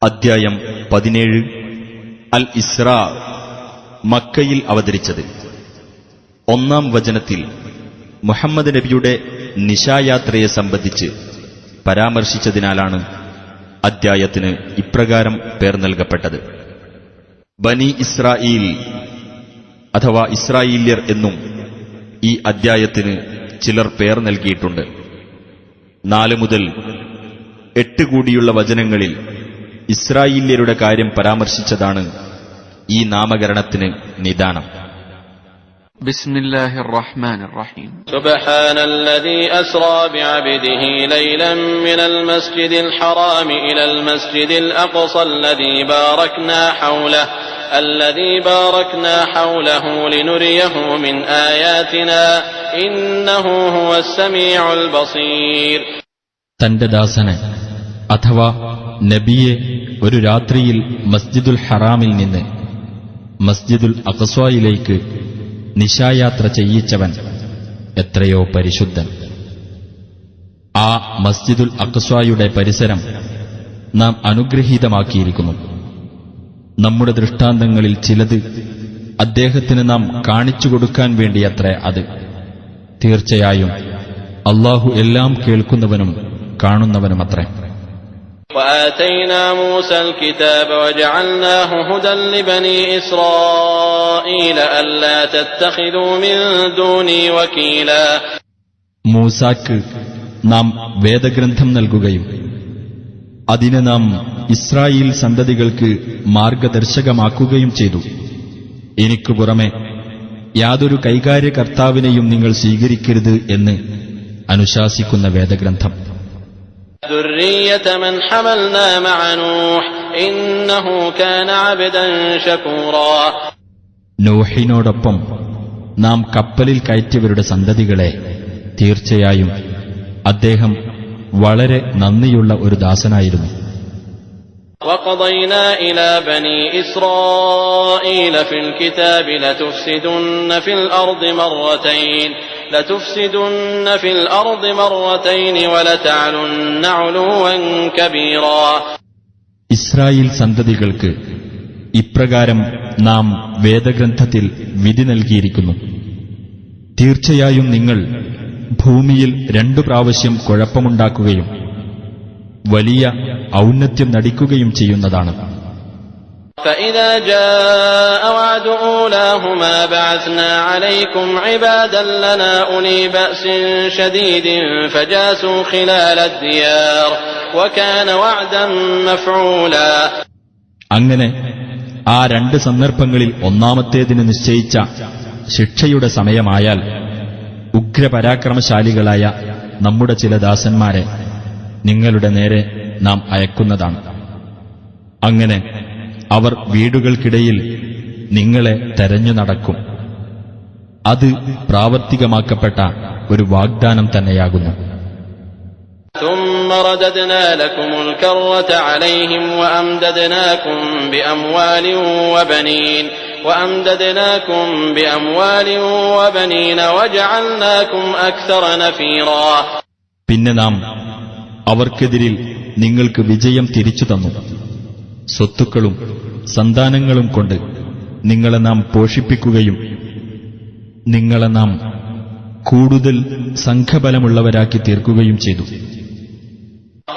അദ്ധ്യായം 17 അൽ ഇസ്രാ. മക്കയിൽ അവതരിച്ചത്. 1-ാം വചനത്തിൽ മുഹമ്മദ് നബിയുടെ നിശായാത്രയെ സംബന്ധിച്ച് പരാമർശിച്ചതിനാലാണ് അദ്ധ്യായത്തിന് ഇപ്രകാരം പേർ നൽകപ്പെട്ടത്. ബനി ഇസ്രായീൽ അഥവാ ഇസ്രായേല്യർ എന്നും ഈ അദ്ധ്യായത്തിന് ചിലർ പേർ നൽകിയിട്ടുണ്ട്. 4 മുതൽ 8 കൂടിയുള്ള വചനങ്ങളിൽ ഇസ്രായേല്യരുടെ കാര്യം പരാമർശിച്ചതാണ് ഈ നാമകരണത്തിന് നിദാനം. ബിസ്മില്ലാഹിർ റഹ്മാനിർ റഹീം. സുബ്ഹാനല്ലദീ അസ്റാ ബിഅബ്ദിഹി ലൈലൻ മിനൽ മസ്ജിദിൽ ഹറാം ഇലൽ മസ്ജിദിൽ അഖ്സല്ലദീ ബാറക്നാ ഹൗലഹു ലിനുരിയഹു മിൻ ആയാതിനാ ഇന്നഹു ഹുവസ് സമീഉൽ ബസീർ. തന്റെ ദാസനെ അഥവാ നബിയെ ഒരു രാത്രിയിൽ മസ്ജിദുൽ ഹറാമിൽ നിന്ന് മസ്ജിദുൽ അഖ്സായിലേക്ക് നിശായാത്ര ചെയ്യിച്ചവൻ എത്രയോ പരിശുദ്ധൻ. ആ മസ്ജിദുൽ അഖ്സായുടെ പരിസരം നാം അനുഗ്രഹീതമാക്കിയിരിക്കുന്നു. നമ്മുടെ ദൃഷ്ടാന്തങ്ങളിൽ ചിലത് അദ്ദേഹത്തിന് നാം കാണിച്ചു കൊടുക്കാൻ വേണ്ടിയത്രേ അത്. തീർച്ചയായും അല്ലാഹു എല്ലാം കേൾക്കുന്നവനും കാണുന്നവനുമത്രേ. وآتينا موسى الكتاب وجعلناه هدى لبني إسرائيل ألا تتخذوا من دوني وكيلا. മൂസാക്ക് നാം വേദഗ്രന്ഥം നൽകുകയും അതിനെ നാം ഇസ്രായേൽ സന്തതികൾക്ക് മാർഗദർശകമാക്കുകയും ചെയ്തു. എനിക്കു പുറമെ യാതൊരു കൈകാര്യകർത്താവിനെയും നിങ്ങൾ സ്വീകരിക്കരുത് എന്ന് അനുശാസിക്കുന്ന വേദഗ്രന്ഥം. ذرية من حملنا مع نوح إنه كان عبدا شكورا. നൂഹിനോടൊപ്പം നാം കപ്പലിൽ കയറ്റിയവരുടെ സന്തതികളെ തീർച്ചയായും അദ്ദേഹം വളരെ നന്ദിയുള്ള ഒരു ദാസനായിരുന്നു. وقضينا إلى بني إسرائيل في الكتاب لتفسدن في الأرض مرتين ولتعلن علوا كبيرا. ഇസ്രായേൽ സന്തതികൾക്ക് ഇപ്രകാരം നാം വേദഗ്രന്ഥത്തിൽ വിധി നൽകിയിരിക്കുന്നു. തീർച്ചയായും നിങ്ങൾ ഭൂമിയിൽ 2 പ്രാവശ്യം കുഴപ്പമുണ്ടാക്കുകയും വലിയ ഔന്നത്യം നടിക്കുകയും ചെയ്യുന്നതാണ്. فإذا جاء وعد أولاهما بعثنا عليكم عبادا لنا أولي بأس شديد فجاسوا خلال الديار وكان وعدا مفعولا. അങ്ങനെ ആ 2 സന്ദർഭങ്ങളിൽ ഒന്നാമത്തേതിന് നിശ്ചയിച്ച ശിക്ഷയുടെ സമയമായാൽ ഉഗ്രപരാക്രമശാലികളായ നമ്മുടെ ചില ദാസന്മാരെ നിങ്ങളുടെ നേരെ നാം അയക്കുന്നതാണ്. അങ്ങനെ അവർ വീടുകൾക്കിടയിൽ നിങ്ങളെ തെരഞ്ഞു നടക്കും. അത് പ്രാവർത്തികമാക്കപ്പെട്ട ഒരു വാഗ്ദാനം തന്നെയാകുന്നു. ثم رددنا لكم الكرة عليهم وأمددناكم بأموال وبنين وجعلناكم أكثر نفيرا. പിന്നെ നാം അവർക്കെതിരിൽ നിങ്ങൾക്ക് വിജയം തിരിച്ചു തന്നു. സ്വത്തുക്കളും സന്താനങ്ങളും കൊണ്ട് നിങ്ങളെ നാം പോഷിപ്പിക്കുകയും നിങ്ങളെ നാം കൂടുതൽ സംഘബലമുള്ളവരാക്കി തീർക്കുകയും ചെയ്തു.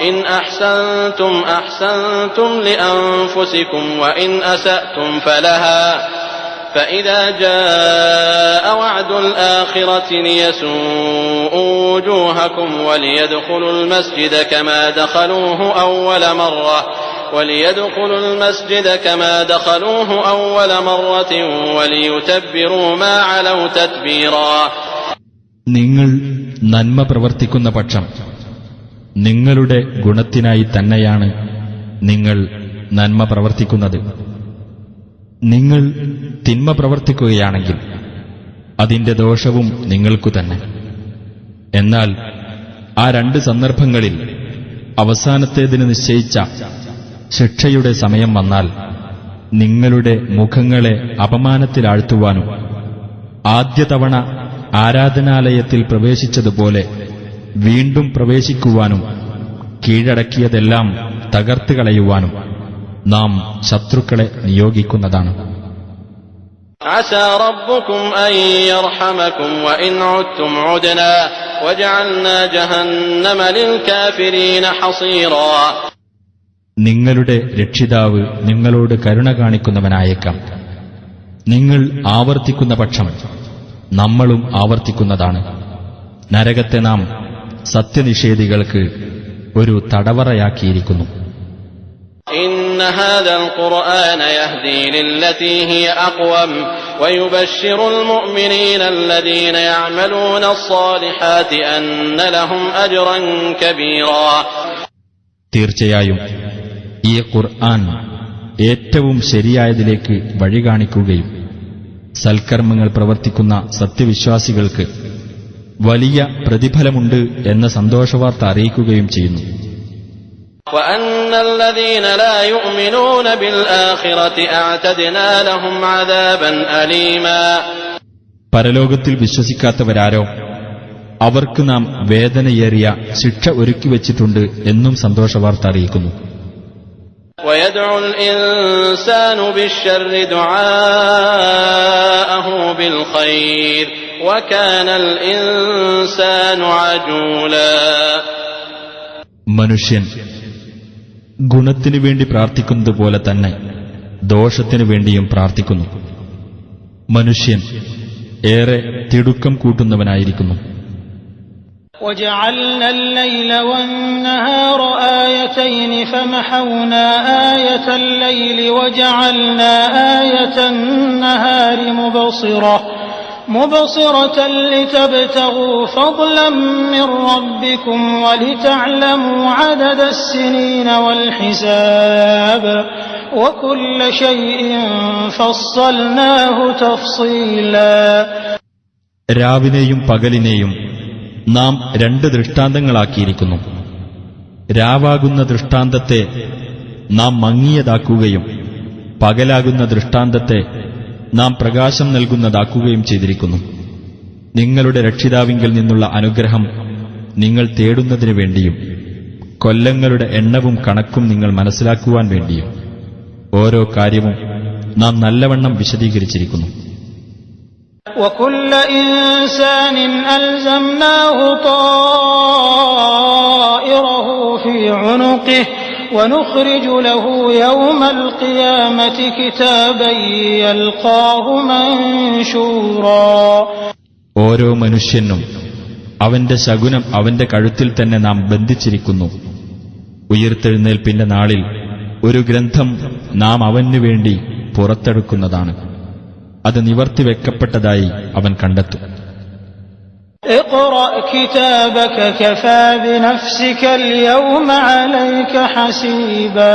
إن أحسنتم أحسنتم لأنفسكم وإن أسأتم فلها فإذا جاء وعد الآخرة ليسوءوا وجوهكم وليدخلوا المسجد كما دخلوه أول مرة وليتبروا ما علوا تتبيرا. നിങ്ങൾ നന്മ പ്രവർത്തിക്കുന്ന പക്ഷം നിങ്ങളുടെ ഗുണത്തിനായി തന്നെയാണ് നിങ്ങൾ നന്മ പ്രവർത്തിക്കുന്നത്. നിങ്ങൾ തിന്മ പ്രവർത്തിക്കുകയാണെങ്കിൽ അതിന്റെ ദോഷവും നിങ്ങൾക്കു തന്നെ. എന്നാൽ ആ 2 സന്ദർഭങ്ങളിൽ അവസാനത്തേതിന് നിശ്ചയിച്ച ശിക്ഷയുടെ സമയം വന്നാൽ നിങ്ങളുടെ മുഖങ്ങളെ അപമാനത്തിലാഴ്ത്തുവാനും ആദ്യ തവണ ആരാധനാലയത്തിൽ പ്രവേശിച്ചതുപോലെ വീണ്ടും പ്രവേശിക്കുവാനും കീഴടക്കിയതെല്ലാം തകർത്തുകളയുവാനും നാം ശത്രുക്കളെ നിയോഗിക്കുന്നതാണ്. عسى ربكم أن يرحمكم وإن عدتم عدنا وجعلنا جهنم للكافرين حصيرا. നിങ്ങളുടെ രക്ഷിതാവ് നിങ്ങളോട് കരുണ കാണിക്കുന്നവനായേക്കാം. നിങ്ങൾ ആവർത്തിക്കുന്ന പക്ഷം നമ്മളും ആവർത്തിക്കുന്നതാണ്. നരകത്തെ നാം സത്യനിഷേധികൾക്ക് ഒരു തടവറയാക്കിയിരിക്കുന്നു. إن هذا القرآن يهدي للتي هي أقوم ويبشر المؤمنين الذين يعملون الصالحات أن لهم أجرا كبيرا. തീർച്ചയായും ഈ ഖുർആൻ ഏറ്റവും ശരിയായതിലേക്ക് വഴി കാണിക്കുകയും സൽക്കർമ്മങ്ങൾ പ്രവർത്തിക്കുന്ന സത്യവിശ്വാസികൾക്ക് വലിയ പ്രതിഫലമുണ്ട് എന്ന സന്തോഷവാർത്ത അറിയിക്കുകയും ചെയ്യുന്നു. وأن الذين لا يؤمنون بالآخرة أعتدنا لهم عذابا أليما. പരലോകത്തിൽ വിശ്വസിക്കാത്തവരാരോ അവർക്ക് നാം വേദനയേറിയ ശിക്ഷ ഒരുക്കിവച്ചിട്ടുണ്ട് എന്നും സന്തോഷവാർത്ത അറിയിക്കുന്നു. ويدعو الإنسان بالشر دعاءه بالخير وكان الإنسان عجولا. മനുഷ്യൻ ഗുണത്തിനു വേണ്ടി പ്രാർത്ഥിക്കുന്നതുപോലെ തന്നെ ദോഷത്തിനു വേണ്ടിയും പ്രാർത്ഥിക്കുന്നു. മനുഷ്യൻ ഏറെ തിടുക്കം കൂട്ടുന്നവനായിരിക്കുന്നു. وجعلنا الليل والنهار آيتين فمحونا آية الليل وجعلنا آية النهار مبصرة لتبتغوا فضلا من ربكم ولتعلموا عدد السنين والحساب وكل شيء فصلناه تفصيلا. രാവിനെയും പകലിനെയും നാം രണ്ട് ദൃഷ്ടാന്തങ്ങളാക്കിയിരിക്കുന്നു. രാവാകുന്ന ദൃഷ്ടാന്തത്തെ നാം മങ്ങിയതാക്കുകയും പകലാകുന്ന ദൃഷ്ടാന്തത്തെ നാം പ്രകാശം നൽകുന്നതാക്കുകയും ചെയ്തിരിക്കുന്നു. നിങ്ങളുടെ രക്ഷിതാവിങ്കിൽ നിന്നുള്ള അനുഗ്രഹം നിങ്ങൾ തേടുന്നതിനു വേണ്ടിയും കൊല്ലങ്ങളുടെ എണ്ണവും കണക്കും നിങ്ങൾ മനസ്സിലാക്കുവാൻ വേണ്ടിയും ഓരോ കാര്യവും നാം നല്ലവണ്ണം വിശദീകരിച്ചിരിക്കുന്നു. وكل إنسان ألزمناه طائره في عنقه ونخرج له يوم القيامة كتابا يلقاه منشورا. ഓരോ മനുഷ്യനും അവന്റെ ശകുനം അവന്റെ കഴുത്തിൽ തന്നെ നാം ബന്ധിച്ചിരിക്കുന്നു. ഉയിർത്തെഴുന്നേൽപ്പിന്റെ നാളിൽ ഒരു ഗ്രന്ഥം നാം അവനു വേണ്ടി പുറത്തെടുക്കുന്നതാണ്. അത് നിവർത്തിവെക്കപ്പെട്ടതായി അവൻ കണ്ടെത്തും. اقرأ كتابك كفى بنفسك اليوم عليك حسيبا.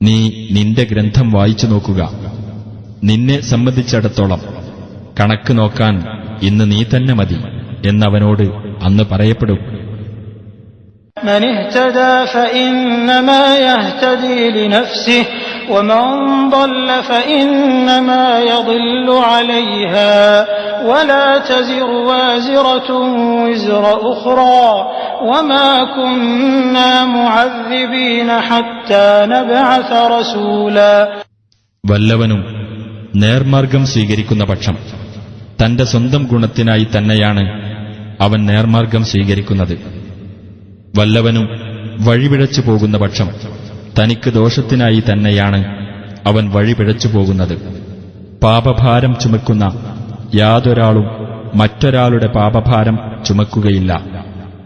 നീ നിന്റെ ഗ്രന്ഥം വായിച്ചു നോക്കുക. നിന്നെ സംബന്ധിച്ചിടത്തോളം കണക്ക് നോക്കാൻ ഇന്ന് നീ തന്നെ മതി എന്നവനോട് അന്ന് പറയപ്പെടും. من اهتدى فإنما يهتدي لنفسه ومن ضل فإنما يضل عليها ولا تزر وازرة وزر أخرى وما كنا معذبين حتى نبعث رسولا. വല്ലവനും നേർമാർഗം സ്വീകരിക്കുന്ന പക്ഷം തന്റെ സ്വന്തം ഗുണത്തിനായി തന്നെയാണ് അവൻ നേർമാർഗം സ്വീകരിക്കുന്നത്. വല്ലവനും വഴിപിഴച്ചു പോകുന്ന പക്ഷം തനിക്ക് ദോഷത്തിനായി തന്നെയാണ് അവൻ വഴിപിഴച്ചു പോകുന്നത്. പാപഭാരം ചുമക്കുന്ന യാതൊരാളും മറ്റൊരാളുടെ പാപഭാരം ചുമക്കുകയില്ല.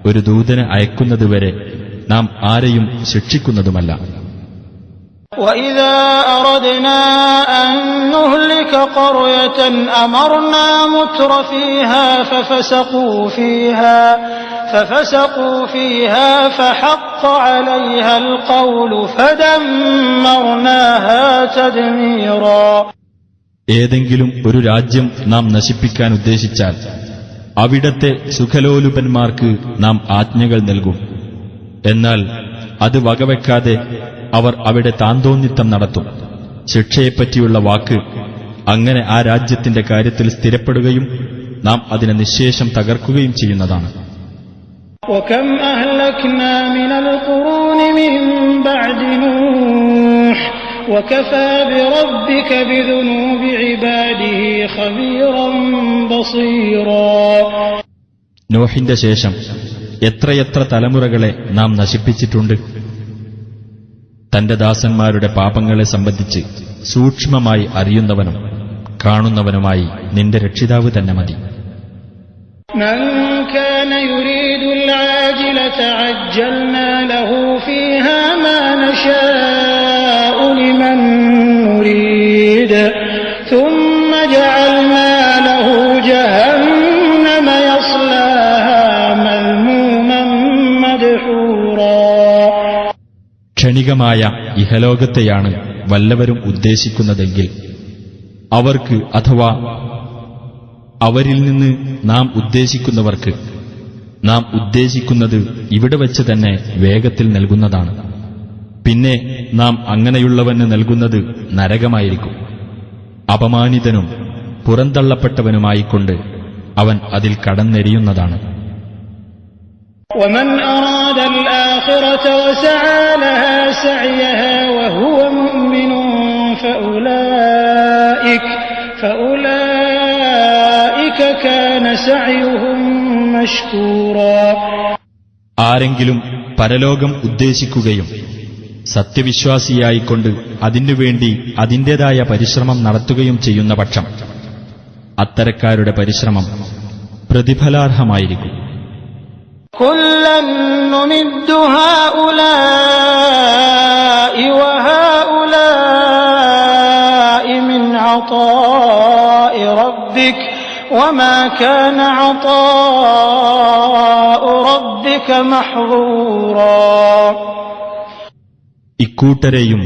ഒരു ദൂതനെ അയക്കുന്നതുവരെ നാം ആരെയും ശിക്ഷിക്കുന്നതുമല്ല. وَإِذَا أَرَدْنَا أَن نُّهْلِكَ قَرْيَةً أَمَرْنَا مُتْرَفِيهَا فَفَسَقُوا فِيهَا فَحَقَّ عَلَيْهَا الْقَوْلُ فَدَمَّرْنَاهَا تَدْمِيرًا. ഏതെങ്കിലും ഒരു രാജ്യം നാം നശിപ്പിക്കാൻ ഉദ്ദേശിച്ചാൽ അവിടത്തെ സുഖലോലുപന്മാർക്ക് നാം ആജ്ഞകൾ നൽകും. എന്നാൽ അത് വകവെക്കാതെ അവർ അവിടെ താന്തോന്നിത്തം നടത്തും. ശിക്ഷയെപ്പറ്റിയുള്ള വാക്ക് അങ്ങനെ ആ രാജ്യത്തിന്റെ കാര്യത്തിൽ സ്ഥിരപ്പെടുകയും നാം അതിനെ നിശ്ശേഷം തകർക്കുകയും ചെയ്യുന്നതാണ്. وَكَمْ أَهْلَكْنَا مِنَ الْقُرُونِ مِن بَعْدِ نُوحٍ وكفى بربك بذنوب عباده خبيرا بصيرا. നോഹിന്റെ ശേഷം എത്രയെത്ര തലമുറകളെ നാം നശിപ്പിച്ചിട്ടുണ്ട്. തന്റെ ദാസന്മാരുടെ പാപങ്ങളെ സംബന്ധിച്ച് സൂക്ഷ്മമായി അറിയുന്നവനും കാണുന്നവനുമായി നിന്റെ രക്ഷിതാവ് തന്നെ മതി. من كان يريد العاجلة عجلنا له فيها ما نشاء لمن نريد ثم جعلنا له جهنم يصلاها مذموما مدحورا. ക്ഷണികമായ ഇഹലോകത്തെയാണ് വല്ലവരും ഉദ്ദേശിക്കുന്നതെങ്കിൽ അവർക്ക് അഥവാ അവരിൽ നിന്ന് നാം ഉദ്ദേശിക്കുന്നവർക്ക് നാം ഉദ്ദേശിക്കുന്നത് ഇവിടെ വച്ച് തന്നെ വേഗത്തിൽ നൽകുന്നതാണ്. പിന്നെ നാം അങ്ങനെയുള്ളവന് നൽകുന്നത് നരകമായിരിക്കും. അപമാനിതനും പുറന്തള്ളപ്പെട്ടവനുമായിക്കൊണ്ട് അവൻ അതിൽ കടന്നെരിയുന്നതാണ്. ومن أراد الآخرة وسعى لها سعيها وهو مؤمن فأولئك كان سعيهم مشكورا. ആരെങ്കിലും പരലോകം ഉദ്ദേശിക്കുകയും സത്യവിശ്വാസിയായിക്കൊണ്ട് അതിനുവേണ്ടി അതിന്റേതായ പരിശ്രമം നടത്തുകയും ചെയ്യുന്ന പക്ഷം അത്തരക്കാരുടെ പരിശ്രമം പ്രതിഫലാർഹമായിരിക്കും. كُلًّا نُّمِدُّ هَٰؤُلَاءِ وَهَٰؤُلَاءِ مِنْ عَطَاءِ رَبِّكَ وَمَا كَانَ عَطَاءُ رَبِّكَ مَحْظُورًا. ഇക്കൂട്ടരെയും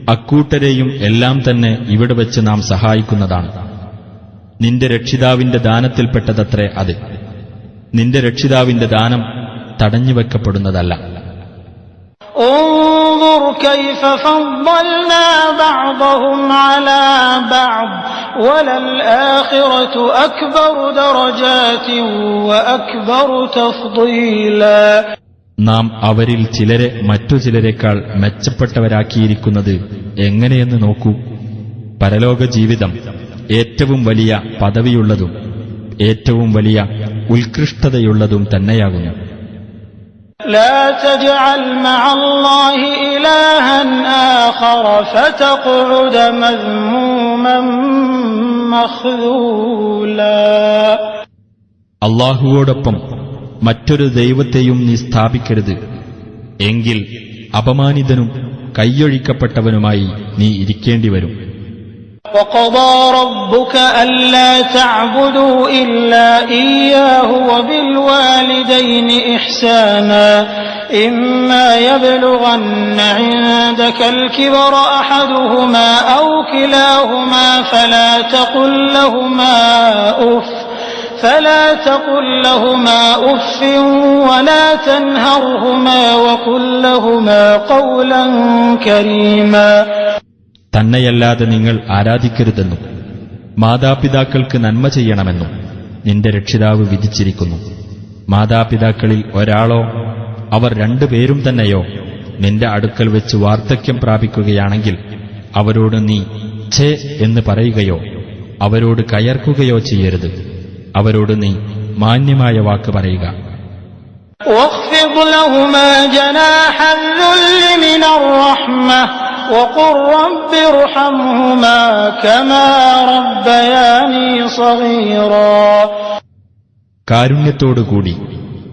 അക്കൂട്ടരെയും എല്ലാം തന്നെ ഇവിടെ വെച്ച് നാം സഹായിക്കുന്നതാണ്. നിന്റെ രക്ഷിതാവിന്റെ ദാനത്തിൽപ്പെട്ടതത്രേ അത്. നിന്റെ രക്ഷിതാവിന്റെ ദാനം തടഞ്ഞുവെക്കപ്പെടുന്നതല്ല. انظُرْ كَيْفَ فَضَّلْنَا بَعْضَهُمْ عَلَى بَعْضٍ وَلَلْآخِرَةُ أَكْبَرُ دَرَجَاتٍ وَأَكْبَرُ تَفْضِيلًا. നാം അവരിൽ ചിലരെ മറ്റു ചിലരെക്കാൾ മെച്ചപ്പെട്ടവരാക്കിയിരിക്കുന്നത് എങ്ങനെയെന്ന് നോക്കൂ. പരലോക ജീവിതം ഏറ്റവും വലിയ പദവിയുള്ളതും ഏറ്റവും വലിയ ഉത്കൃഷ്ടതയുള്ളതും തന്നെയാകുന്നു. لا تجعل مع الله إلها آخر فتقعد مذموما مخذولا. അല്ലാഹുവോടൊപ്പം മറ്റൊരു ദൈവത്തെയും നീ സ്ഥാപിക്കരുത്, എങ്കിൽ അപമാനിതനും കൈയൊഴിക്കപ്പെട്ടവനുമായി നീ ഇരിക്കേണ്ടിവരും. وقضى ربك ألا تعبدوا إلا إياه وبالوالدين إحسانا إما يبلغن عندك الكبر أحدهما أو كلاهما فلا تقل لهما أف ولا تنهرهما وقل لهما قولا كريما. തന്നെയല്ലാതെ നിങ്ങൾ ആരാധിക്കരുതെന്നും മാതാപിതാക്കൾക്ക് നന്മ ചെയ്യണമെന്നും നിന്റെ രക്ഷിതാവ് വിധിച്ചിരിക്കുന്നു. മാതാപിതാക്കളിൽ ഒരാളോ അവർ രണ്ടുപേരും തന്നെയോ നിന്റെ അടുക്കൽ വെച്ച് വാർദ്ധക്യം പ്രാപിക്കുകയാണെങ്കിൽ അവരോട് നീ ഛേ എന്ന് പറയുകയോ അവരോട് കയർക്കുകയോ ചെയ്യരുത്. അവരോട് നീ മാന്യമായ വാക്ക് പറയുക. واخفض لهما جناح الذل من الرحمة وقل رب ارحمهما كما ربياني صغيرا. കാരുണ്യത്തോടുകൂടി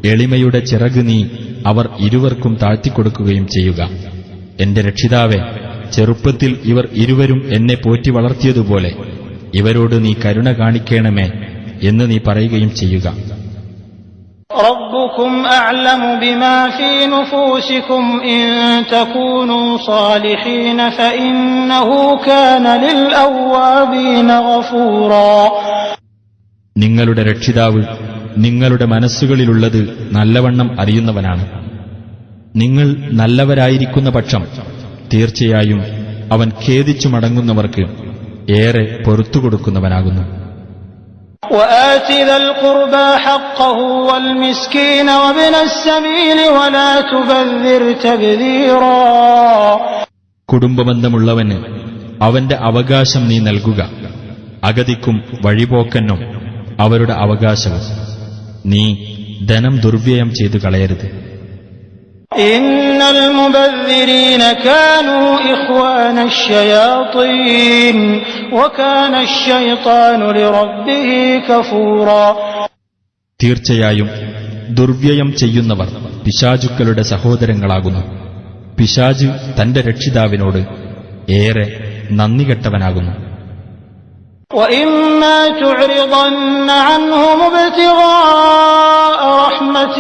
എളിമയുടെ ചിറക് നീ അവർ ഇരുവർക്കും താഴ്ത്തിക്കൊടുക്കുകയും ചെയ്യുക. എന്റെ രക്ഷിതാവേ, ചെറുപ്പത്തിൽ ഇവർ ഇരുവരും എന്നെ പോറ്റി വളർത്തിയതുപോലെ ഇവരോട് നീ കരുണ കാണിക്കണമേ എന്ന് നീ പറയുകയും ചെയ്യുക. ربكم أعلم بما في نفوسكم إن تكونوا صالحين فإنه كان للأوابين غفورا. നിങ്ങളുടെ രക്ഷിതാവ് നിങ്ങളുടെ മനസ്സുകളിലുള്ളത് നല്ലവണ്ണം അറിയുന്നവനാണ്. നിങ്ങൾ നല്ലവരായിരിക്കുന്ന പക്ഷം തീർച്ചയായും അവൻ ഖേദിച്ചു മടങ്ങുന്നവർക്ക് ഏറെ പൊറുത്തുകൊടുക്കുന്നവനാകുന്നു. وآت ذا القربى حقه والمسكين وابن السبيل ولا تبذر تبذيرا. കുടുംബബന്ധമുള്ളവന് അവന്റെ അവകാശം നീ നൽകുക. അഗതിക്കും വഴിപോക്കനും അവരുടെ അവകാശവും. നീ ധനം ദുർവ്യയം ചെയ്തു കളയരുത്. ഇന്നൽ മുബദ്ദിരീന കാനൂ ഇഖ്വാന അശ്ശയാത്തീൻ വകാന അശ്ശൈത്താനു ലിറബ്ബിഹി കഫൂറാ. തീർച്ചയായും ദുർവ്യയം ചെയ്യുന്നവർ പിശാചുക്കളുടെ സഹോദരങ്ങളാകുന്നു. പിശാച് തന്റെ രക്ഷിതാവിനോട് ഏറെ നന്ദികെട്ടവനാകുന്നു. وَإِمَّا تُعْرِضَنَّ عَنْهُمُ ابْتِغَاءَ رَحْمَةٍ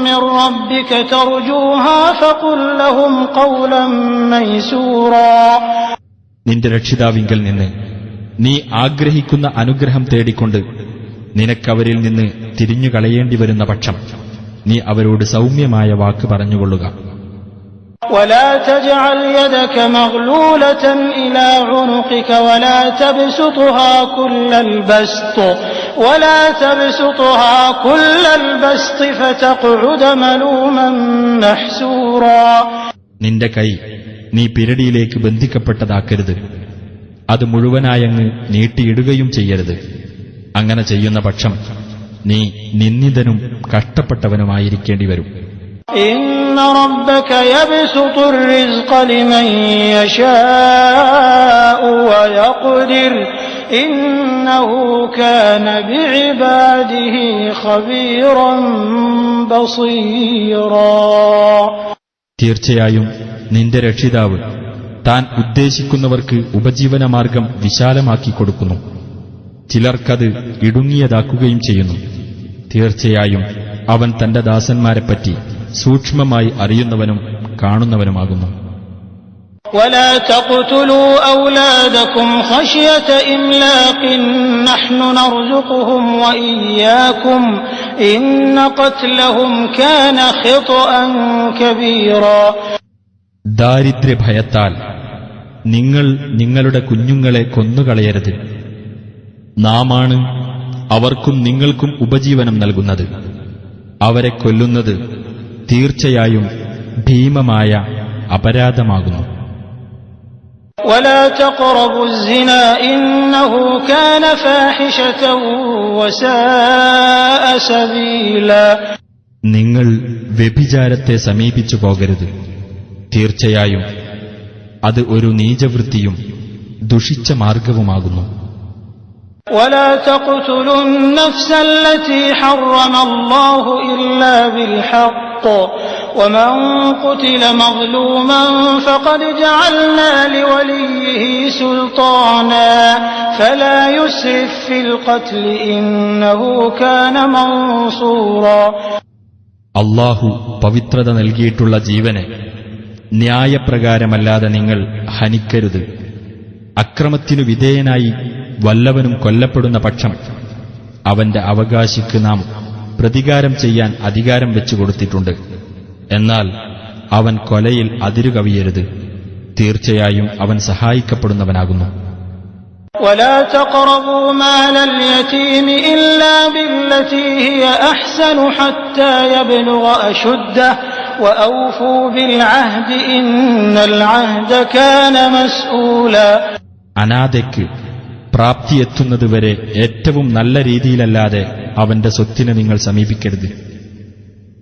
مِّن رَّبِّكَ تَرْجُوهَا فَقُل لَّهُمْ قَوْلًا مَّيْسُورًا. നിന്റെ രക്ഷിതാവിങ്കൽ നിന്ന് നീ ആഗ്രഹിക്കുന്ന അനുഗ്രഹം തേടിക്കൊണ്ട് നിനക്കവരിൽ നിന്ന് തിരിഞ്ഞുകളയേണ്ടി വരുന്ന പക്ഷം നീ അവരോട് സൗമ്യമായ വാക്ക് പറഞ്ഞുകൊള്ളുക. ولا تجعل يدك مغلولة إلى عنقك ولا تبسطها كل البسط فتقعد ملوما محسورا. നിന്റെ കൈ നീ പിരടിയിലേക്ക് ബന്ധിക്കപ്പെട്ടതാക്കരുത്. അത് മുഴുവനായങ്ങ് നീട്ടിയിടുകയും ചെയ്യരുത്. അങ്ങനെ ചെയ്യുന്ന പക്ഷം നീ നിന്ദിതനും കഷ്ടപ്പെട്ടവനുമായിരിക്കേണ്ടി വരും. ഇന്ന റബ്ബക യബ്സുതു الرزق لمن يشاء ويقدر إنه كان بعباده خبيرا بصيرا. തീർച്ചയായും നിന്റെ രക്ഷിതാവ് താൻ ഉദ്ദേശിക്കുന്നവർക്ക് ഉപജീവനമാർഗം വിശാലമാക്കി കൊടുക്കുന്നു. ചിലർക്കത് ഇടുങ്ങിയതാക്കുകയും ചെയ്യുന്നു. തീർച്ചയായും അവൻ തന്റെ ദാസന്മാരെപ്പറ്റി സൂക്ഷ്മമായി അറിയുന്നവനും കാണുന്നവനുമാകുന്നു. ولا تقتلوا أولادكم خشية إملاق نحن نرزقهم وإياكم إن قتلهم كان خطأ كبيرا. ദാരിദ്ര്യഭയത്താൽ നിങ്ങൾ നിങ്ങളുടെ കുഞ്ഞുങ്ങളെ കൊന്നുകളയരുത്. നാമാണ് അവർക്കും നിങ്ങൾക്കും ഉപജീവനം നൽകുന്നത്. അവരെ കൊല്ലുന്നത് തീർച്ചയായും ഭീമമായ അപരാധമാകുന്നു. ولا تقربوا الزنا إنه كان فاحشة وساء سبيلا. നിങ്ങൾ വ്യഭിചാരത്തെ സമീപിച്ചു പോകരുത്. തീർച്ചയായും അത് ഒരു നീചവൃത്തിയും ദുഷിച്ച മാർഗവുമാകുന്നു. ولا تقتلوا النفس التي حرم الله إلا بالحق ومن قتل مظلوما فقد جعلنا لوليه سلطانا فلا يسرف في القتل إنه كان منصورا. അല്ലാഹു പവിത്രത നൽകിയിട്ടുള്ള ജീവനെ ന്യായപ്രകാരമല്ലാതെ നിങ്ങൾ ഹനിക്കരുത്. അക്രമത്തിനു വിധേയനായി വല്ലവനും കൊല്ലപ്പെടുന്ന പക്ഷം അവന്റെ അവകാശിക്ക് നാം പ്രതികാരം ചെയ്യാൻ അധികാരം വെച്ചുകൊടുത്തിട്ടുണ്ട്. എന്നാൽ അവൻ കൊലയിൽ അതിരുകവിയരുത്. തീർച്ചയായും അവൻ സഹായിക്കപ്പെടുന്നവനാകുന്നു. ولا تقربوا مال اليتيم إلا بالتي هي أحسن حتى يبلغ أشده وأوفوا بالعهد إن العهد كان مسؤولا. അനാഥയ്ക്ക് പ്രാപ്തിയെത്തുന്നതുവരെ ഏറ്റവും നല്ല രീതിയിലല്ലാതെ അവന്റെ സ്വത്തിനെ നിങ്ങൾ സമീപിക്കരുത്.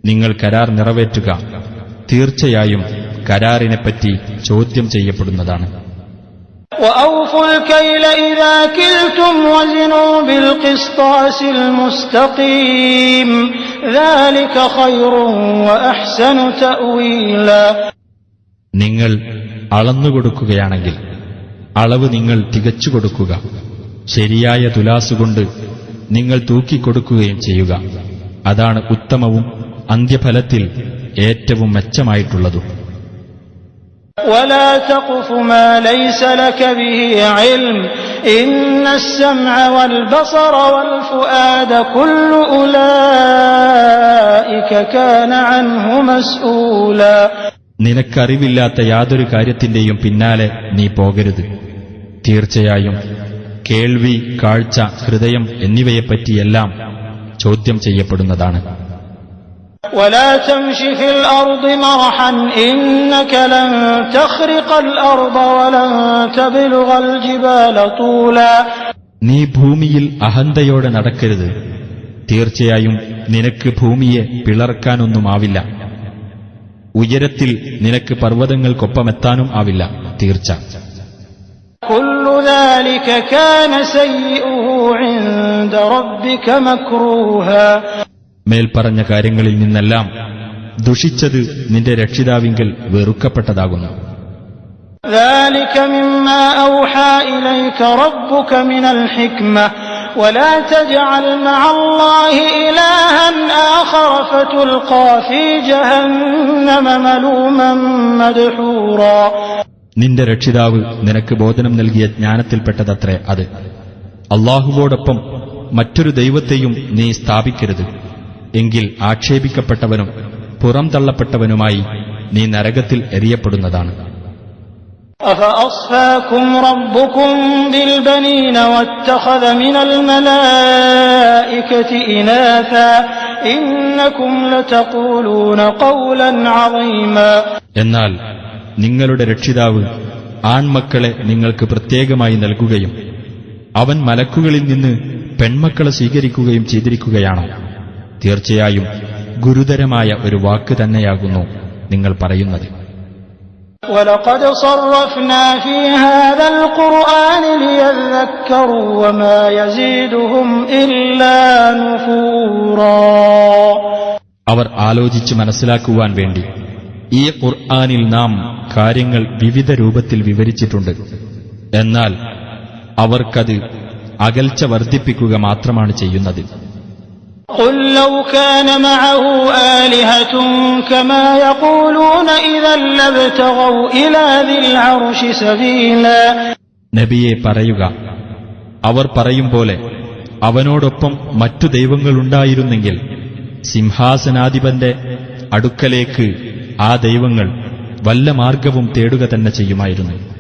നിങ്ങൾ കരാർ നിറവേറ്റുക. തീർച്ചയായും കരാറിനെപ്പറ്റി ചോദ്യം ചെയ്യപ്പെടുന്നതാണ്. وأوفوا الكيل إذا كلتم وزنوا بالقسطاس المستقيم ذلك خير وأحسن تأويلا. നിങ്ങൾ അളന്നുകൊടുക്കുകയാണെങ്കിൽ അളവ് നിങ്ങൾ തികച്ചു കൊടുക്കുക. ശരിയായ തുലാസുകൊണ്ട് നിങ്ങൾ തൂക്കിക്കൊടുക്കുകയും ചെയ്യുക. അതാണ് ഉത്തമവും അന്ത്യഫലത്തിൽ ഏറ്റവും മെച്ചമായിട്ടുള്ളതും. ولا تقف ما ليس لك به علم إن السمع والبصر والفؤاد كل أولئك كان عنه مسؤولا. നിനക്കറിവില്ലാത്ത യാതൊരു കാര്യത്തിന്റെയും പിന്നാലെ നീ പോകരുത്. തീർച്ചയായും കേൾവി, കാഴ്ച, ഹൃദയം എന്നിവയെപ്പറ്റിയെല്ലാം ചോദ്യം ചെയ്യപ്പെടുന്നതാണ്. ولا تمش في الأرض مرحا إنك لن تخرق الأرض ولن تبلغ الجبال طولا. നീ ഭൂമിയിൽ അഹന്തയോടെ നടക്കരുത്. തീർച്ചയായും നിനക്ക് ഭൂമിയെ പിളർക്കാനൊന്നുമാവില്ല. ഉയരത്തിൽ നിനക്ക് പർവ്വതങ്ങൾക്കൊപ്പമെത്താനും ആവില്ല. തീർച്ച. كل ذلك كان سيئه عند ربك مكروها. മേൽപ്പറഞ്ഞ കാര്യങ്ങളിൽ നിന്നെല്ലാം ദുഷിച്ചത് നിന്റെ രക്ഷിതാവിങ്കൽ വെറുക്കപ്പെട്ടതാകുന്നു. ذلك مما أوحى إليك ربك من الحكمة ولا تجعل مع الله إلها آخر فتلقى في جهنم ملوما مدحورا. നിന്റെ രക്ഷിതാവ് നിനക്ക് ബോധനം നൽകിയ ജ്ഞാനത്തിൽപ്പെട്ടതത്രേ അത്. അല്ലാഹുവോടൊപ്പം മറ്റൊരു ദൈവത്തെയും നീ സ്ഥാപിക്കരുത്. എങ്കിൽ ആക്ഷേപിക്കപ്പെട്ടവനും പുറംതള്ളപ്പെട്ടവനുമായി നീ നരകത്തിൽ എറിയപ്പെടുന്നതാണ്. أفأصفاكم ربكم بالبنين واتخذ من الملائكة إناثا إنكم لتقولون قولا عظيما. എന്നാൽ നിങ്ങളുടെ രക്ഷിതാവ് ആൺമക്കളെ നിങ്ങൾക്ക് പ്രത്യേകമായി നൽകുകയും അവൻ മലക്കുകളിൽ നിന്ന് പെൺമക്കളെ സ്വീകരിക്കുകയും ചെയ്തിരിക്കുകയാണ്. തീർച്ചയായും ഗുരുതരമായ ഒരു വാക്ക് തന്നെയാകുന്നു നിങ്ങൾ പറയുന്നത്. وَلَقَدْ صَرَّفْنَا فِي هَذَا الْقُرْآنِ لِيَذَّكَّرُوا وَمَا يَزِيدُهُمْ إِلَّا نُفُورًا. അവർ ആലോചിച്ച് മനസ്സിലാക്കുവാൻ വേണ്ടി ഈ ഖുർആനിൽ നാം കാര്യങ്ങൾ വിവിധ രൂപത്തിൽ വിവരിച്ചിട്ടുണ്ട്. എന്നാൽ അവർക്കത് അകൽച്ച വർദ്ധിപ്പിക്കുക മാത്രമാണ് ചെയ്യുന്നത്. قُلْ لَوْ كَانَ مَعَهُ آلِهَةٌ كَمَا يَقُولُونَ إِذًا لَّابْتَغَوْا إِلَى ذِي الْعَرْشِ سَبِيلًا. നബിയെ പറയുക, അവർ പറയും പോലെ അവനോടൊപ്പം മറ്റു ദൈവങ്ങളുണ്ടായിരുന്നെങ്കിൽ സിംഹാസനാധിപന്റെ അടുക്കലേക്ക് ആ ദൈവങ്ങൾ വല്ല മാർഗവും തേടുക തന്നെ ചെയ്യുമായിരുന്നു.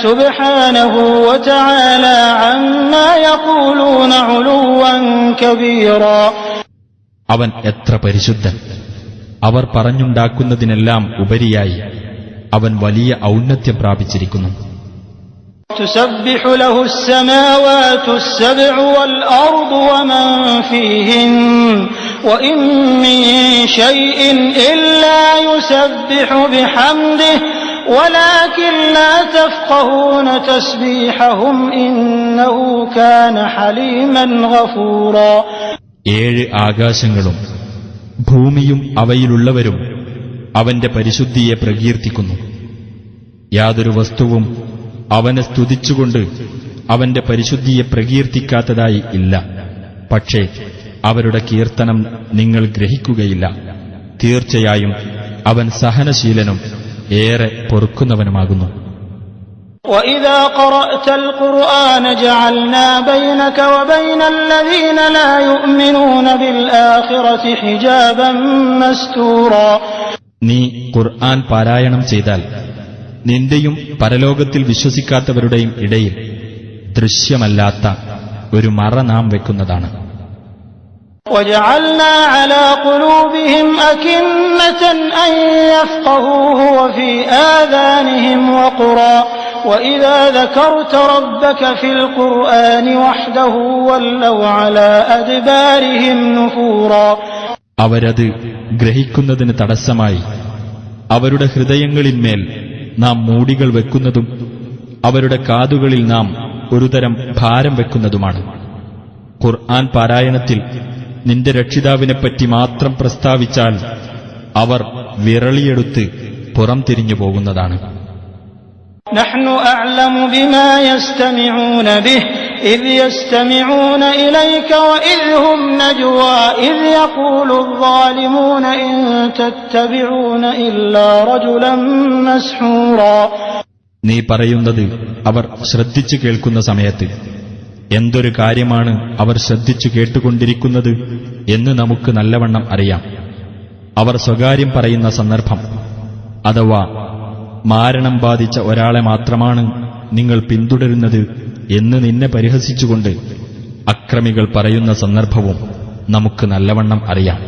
സുബ്ഹാനഹു വതആല അമ്മാ യഖൂലൂന ഉലുവൻ കബീറാ. അവൻ എത്ര പരിശുദ്ധൻ! അവർ പറഞ്ഞുണ്ടാക്കുന്നതിനെല്ലാം ഉപരിയായി അവൻ വലിയ ഔന്നത്യം പ്രാപിച്ചിരിക്കുന്നു. تسبح له السماوات السبع والأرض ومن فيهن وإن من شيء إلا يسبح بحمده ولكن لا تفقهون تسبيحهم إنه كان حليما غفورا. 7 ആകാശങ്ങളും ഭൂമിയും അവയിലുള്ളവരും അവന്റെ പരിശുദ്ധിയെ പ്രകീർത്തിക്കുന്നു. യാതൊരു വസ്തുവും അവനെ സ്തുതിച്ചുകൊണ്ട് അവന്റെ പരിശുദ്ധിയെ പ്രകീർത്തിക്കാത്തതായി ഇല്ല. പക്ഷേ അവരുടെ കീർത്തനം നിങ്ങൾ ഗ്രഹിക്കുകയില്ല. തീർച്ചയായും അവൻ സഹനശീലനും ഏറെ പൊറുക്കുന്നവനുമാകുന്നു. وَإِذَا قَرَأْتَ الْقُرْآنَ جَعَلْنَا بَيْنَكَ وَبَيْنَ الَّذِينَ لَا يُؤْمِنُونَ بِالْآخِرَةِ حِجَابًا مَسْتُورًا. നീ ഖുർആൻ പാരായണം ചെയ്താൽ നിന്റെയും പരലോകത്തിൽ വിശ്വസിക്കാത്തവരുടെയും ഇടയിൽ ദൃശ്യമല്ലാത്ത ഒരു മറ നാം വെക്കുന്നതാണ്. وَجَعَلْنَا عَلَى قُلُوبِهِمْ أَكِنَّةً أَن يَفْقَهُوهُ وَفِي آذَانِهِمْ وَقْرًا وَإِذَا ذَكَرْتَ رَبَّكَ فِي الْقُرْآنِ وَحْدَهُ وَلَّوْا عَلَى أَدْبَارِهِمْ نُفُورًا. അവരത് ഗ്രഹിക്കുന്നതിന് തടസ്സമായി അവരുടെ ഹൃദയങ്ങളിന്മേൽ നാം മൂടികൾ വെക്കുന്നതും അവരുടെ കാതുകളിൽ നാം ഒരുതരം ഭാരം വെക്കുന്നതുമാണ്. ഖുർആൻ പാരായണത്തിൽ നിന്റെ രക്ഷിതാവിനെപ്പറ്റി മാത്രം പ്രസ്താവിച്ചാൽ അവർ വിരളിയെടുത്ത് പുറംതിരിഞ്ഞു പോകുന്നതാണ്. നഹ്നു അഅ്ലമു ബിമാ യസ്തമിഊന ബിഹി إذ يستمعون إليك وإذ هم نجوى إذ يقول الظالمون إن تتبعون إلا رجلا مسحورا. നീ പറയുന്നത് അവർ ശ്രദ്ധിച്ചു കേൾക്കുന്ന സമയത്ത് എന്തൊരു കാര്യമാണ് അവർ ശ്രദ്ധിച്ചു കേട്ടുകൊണ്ടിരിക്കുന്നത് എന്ന് നമുക്ക് നല്ലവണ്ണം അറിയാം. അവർ സ്വകാര്യം പറയുന്ന സന്ദർഭം അഥവാ മാരണം ബാധിച്ച ഒരാളെ മാത്രമാണ് നിങ്ങൾ പിന്തുടരുന്നത് എന്ന് നിന്നെ പരിഹസിച്ചുകൊണ്ട് അക്രമികൾ പറയുന്ന സന്ദർഭവും നമുക്ക് നല്ലവണ്ണം അറിയാം.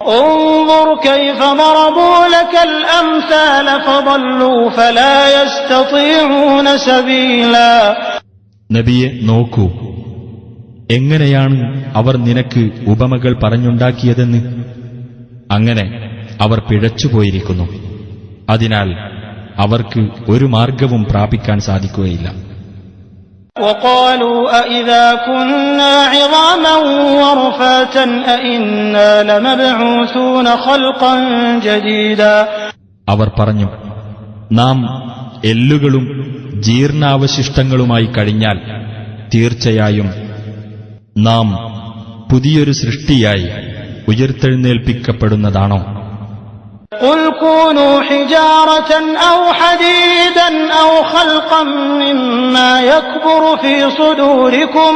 انظر كيف ضربوا لك الأمثال فضلوا فلا يستطيعون سبيلا. നബിയെ നോക്കൂ, എങ്ങനെയാണ് അവർ നിനക്ക് ഉപമകൾ പറഞ്ഞുണ്ടാക്കിയതെന്ന്. അങ്ങനെ അവർ പിഴച്ചുപോയിരിക്കുന്നു. അതിനാൽ അവർക്ക് ഒരു മാർഗവും പ്രാപിക്കാൻ സാധിക്കുകയില്ല. وقالوا أإذا كنا عظاما ورفاتا أإنا لمبعوثون خلقا جديدا. അവർ പറഞ്ഞു, നാം എല്ലുകളും ജീർണാവശിഷ്ടങ്ങളുമായി കഴിഞ്ഞാൽ തീർച്ചയായും നാം പുതിയൊരു സൃഷ്ടിയായി ഉയർത്തെഴുന്നേൽപ്പിക്കപ്പെടുന്നതാണോ? قل كونوا حجارة أو حديدا أو خلقا مما يكبر في صدوركم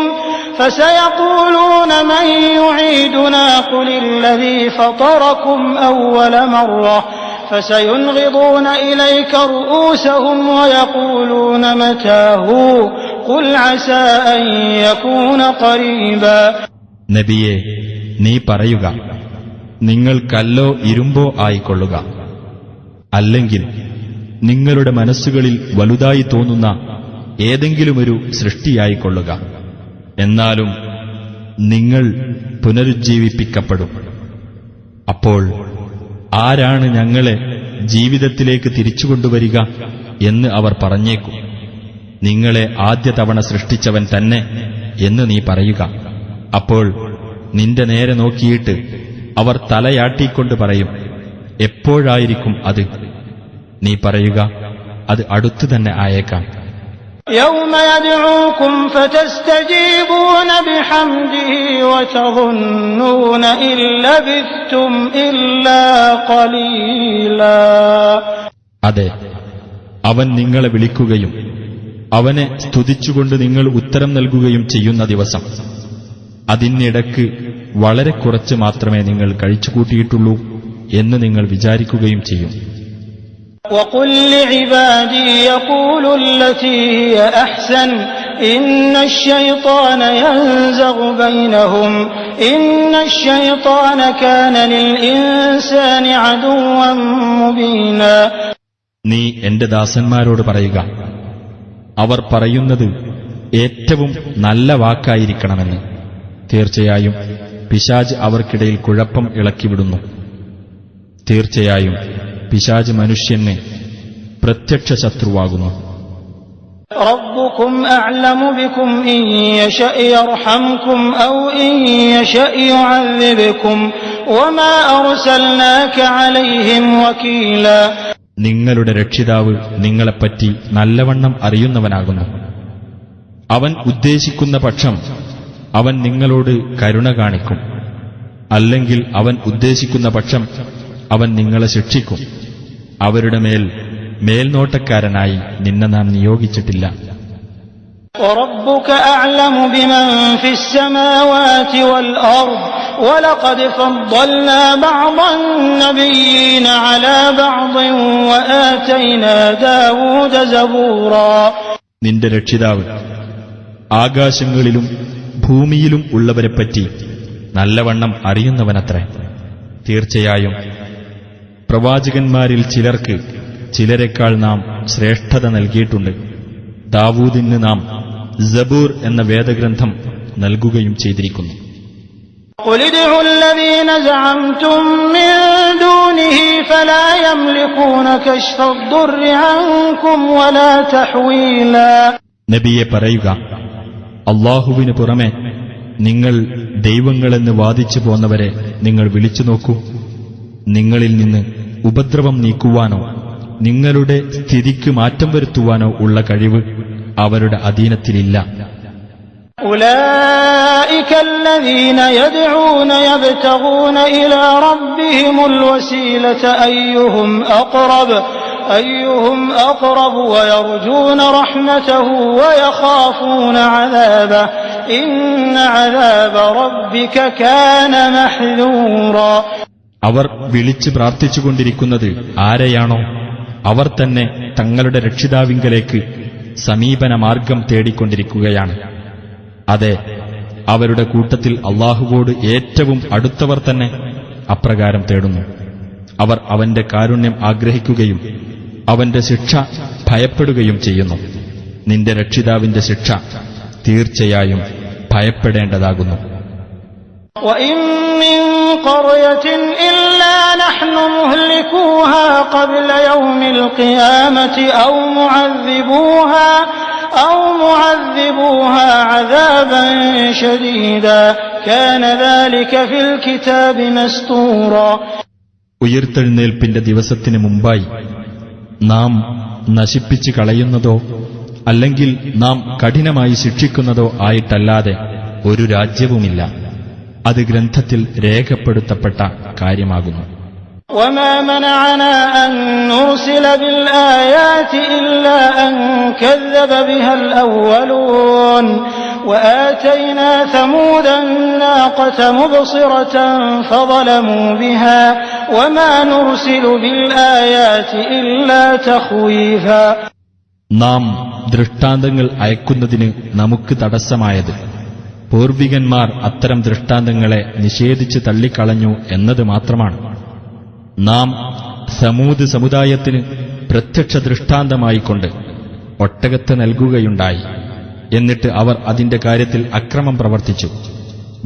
فسيقولون من يعيدنا قل الذي فطركم أول مرة فسينغضون إليك رؤوسهم ويقولون متى هو قل عسى أن يكون قريبا. നബിയെ, നീ പറയുക, നിങ്ങൾ കല്ലോ ഇരുമ്പോ ആയിക്കൊള്ളുക, അല്ലെങ്കിൽ നിങ്ങളുടെ മനസ്സുകളിൽ വലുതായി തോന്നുന്ന ഏതെങ്കിലുമൊരു സൃഷ്ടിയായിക്കൊള്ളുക. എന്നാലും നിങ്ങൾ പുനരുജ്ജീവിപ്പിക്കപ്പെടും. അപ്പോൾ ആരാണ് ഞങ്ങളെ ജീവിതത്തിലേക്ക് തിരിച്ചുകൊണ്ടുവരിക എന്ന് അവർ പറഞ്ഞേക്കും. നിങ്ങളെ ആദ്യ തവണ സൃഷ്ടിച്ചവൻ തന്നെ എന്ന് നീ പറയുക. അപ്പോൾ നിന്റെ നേരെ നോക്കിയിട്ട് അവർ തലയാട്ടിക്കൊണ്ട് പറയും, എപ്പോഴായിരിക്കും അത്? നീ പറയുക, അത് അടുത്തു തന്നെ ആയേക്കാം. يوم يدعوكم فتستجيبون بحمده وتظنون إن لبثتم إلا قليلا. അതെ, അവൻ നിങ്ങളെ വിളിക്കുകയും അവനെ സ്തുതിച്ചുകൊണ്ട് നിങ്ങൾ ഉത്തരം നൽകുകയും ചെയ്യുന്ന ദിവസം. അതിനിടക്ക് വളരെ കുറച്ച് മാത്രമേ നിങ്ങൾ കഴിച്ചുകൂട്ടിയിട്ടുള്ളൂ എന്ന് നിങ്ങൾ വിചാരിക്കുകയും ചെയ്യും. وقل لعبادي يقولوا التي هي أحسن إن الشيطان ينزغ بينهم إن الشيطان كان للإنسان عدوا مبينا. നീ എന്റെ ദാസന്മാരോട് പറയുക, അവർ പറയുന്നത് ഏറ്റവും നല്ല വാക്കായിരിക്കണമെന്ന്. തീർച്ചയായും പിശാച് അവർക്കിടയിൽ കുഴപ്പം ഇളക്കിവിടുന്നു. തീർച്ചയായും പിശാച് മനുഷ്യന് പ്രത്യക്ഷ ശത്രുവാകുന്നു. ربكم أعلم بكم إن يشأ يرحمكم أو إن يشأ يعذبكم وما أرسلناك عليهم وكيلا. നിങ്ങളുടെ രക്ഷിതാവ് നിങ്ങളെപ്പറ്റി നല്ലവണ്ണം അറിയുന്നവനാകുന്നു. അവൻ ഉദ്ദേശിക്കുന്ന പക്ഷം അവൻ നിങ്ങളോട് കരുണ കാണിക്കും. അല്ലെങ്കിൽ അവൻ ഉദ്ദേശിക്കുന്ന പക്ഷം അവൻ നിങ്ങളെ ശിക്ഷിക്കും. അവരുടെ മേൽനോട്ടക്കാരനായി നിന്നെ നാം നിയോഗിച്ചിട്ടില്ല. وَرَبُّكَ أَعْلَمُ بِمَنْ فِي السَّمَاوَاتِ وَالْأَرْضِ وَلَقَدْ فَضَّلْنَا بَعْضَ النَّبِيِّينَ عَلَى بَعْضٍ وَآتَيْنَا دَاوُودَ زَبُورًا. നിന്റെ രക്ഷിതാവ് ആകാശങ്ങളിലും ഭൂമിയിലും ഉള്ളവരെപ്പറ്റി നല്ലവണ്ണം അറിയുന്നവനത്രേ. തീർച്ചയായും പ്രവാചകന്മാരിൽ ചിലർക്ക് ചിലരെക്കാൾ നാം ശ്രേഷ്ഠത നൽകിയിട്ടുണ്ട്. ദാവൂദിന് നാം സബൂർ എന്ന വേദഗ്രന്ഥം നൽകുകയും ചെയ്തിരിക്കുന്നു. قُلِ ادْعُوا الَّذِينَ زَعَمْتُم مِّن دُونِهِ فَلَا يَمْلِكُونَ كَشْفَ الضُّرِّ عَنكُمْ وَلَا تَحْوِيلًا. നബിയെ പറയുക, അല്ലാഹുവിന് പുറമെ നിങ്ങൾ ദൈവങ്ങളെന്ന് വാദിച്ചു പോന്നവരെ നിങ്ങൾ വിളിച്ചു നോക്കൂ. നിങ്ങളിൽ നിന്ന് ഉപദ്രവം നീക്കുവാനോ നിങ്ങളുടെ സ്ഥിതിക്ക് മാറ്റം വരുത്തുവാനോ ഉള്ള കഴിവ് അവരുടെ അധീനത്തിലില്ല. أولئك الذين يدعون يبتغون إلى ربهم الوسيلة أيهم أقرب ويرجون رحمته ويخافون عذابه إن عذاب ربك كان محذورا. അവർ വിളിച്ച് പ്രാർത്ഥിച്ചുകൊണ്ടിരിക്കുന്നത് ആരെയാണോ അവർ തന്നെ തങ്ങളുടെ രക്ഷിതാവിങ്കലേക്ക് സമീപന മാർഗം തേടിക്കൊണ്ടിരിക്കുകയാണ്. അതെ, അവരുടെ കൂട്ടത്തിൽ അള്ളാഹുവോട് ഏറ്റവും അടുത്തവർ തന്നെ അപ്രകാരം തേടുന്നു. അവർ അവന്റെ കാരുണ്യം ആഗ്രഹിക്കുകയും അവന്റെ ശിക്ഷ ഭയപ്പെടുകയും ചെയ്യുന്നു. നിന്റെ രക്ഷിതാവിന്റെ ശിക്ഷ തീർച്ചയായും ഭയപ്പെടേണ്ടതാകുന്നു. وَإِن مِّن قَرْيَةٍ إِلَّا نَحْنُ مُهْلِكُوهَا قَبْلَ يَوْمِ الْقِيَامَةِ أَوْ مُعَذِّبُوهَا عَذَابًا شَدِيدًا كَانَ ذَلِكَ فِي الْكِتَابِ مَسْطُورًا. ഉയിർത്തെഴുന്നേൽപ്പിന്റെ ദിവസത്തിനു മുമ്പായി നാം നശിപ്പിച്ചു കളയുന്നതോ അല്ലെങ്കിൽ നാം കഠിനമായി ശിക്ഷിക്കുന്നതോ ആയിട്ടല്ലാതെ ഒരു രാജ്യവുമില്ല. അത് ഗ്രന്ഥത്തിൽ രേഖപ്പെടുത്തപ്പെട്ട കാര്യമാകുന്നു. وَمَا مَنَعَنَا أَن نُّرْسِلَ بِالْآيَاتِ إِلَّا أَن كَذَّبَ بِهَا الْأَوَّلُونَ وَآتَيْنَا ثَمُودَ النَّاقَةَ مُبْصِرَةً فَظَلَمُوا بِهَا وَمَا نُرْسِلُ بِالْآيَاتِ إِلَّا تَخْوِيفًا. നാം ദൃഷ്ടാന്തങ്ങൾ അയക്കുന്നതിന് നമുക്ക് തടസ്സമായത് പൂർവികന്മാർ അത്തരം ദൃഷ്ടാന്തങ്ങളെ നിഷേധിച്ച് തള്ളിക്കളഞ്ഞു എന്നത് മാത്രമാണ്. നാം സമൂദ് സമുദായത്തിന് പ്രത്യക്ഷ ദൃഷ്ടാന്തമായിക്കൊണ്ട് ഒട്ടകത്തെ നൽകുകയുണ്ടായി. എന്നിട്ട് അവർ അതിന്റെ കാര്യത്തിൽ അക്രമം പ്രവർത്തിച്ചു.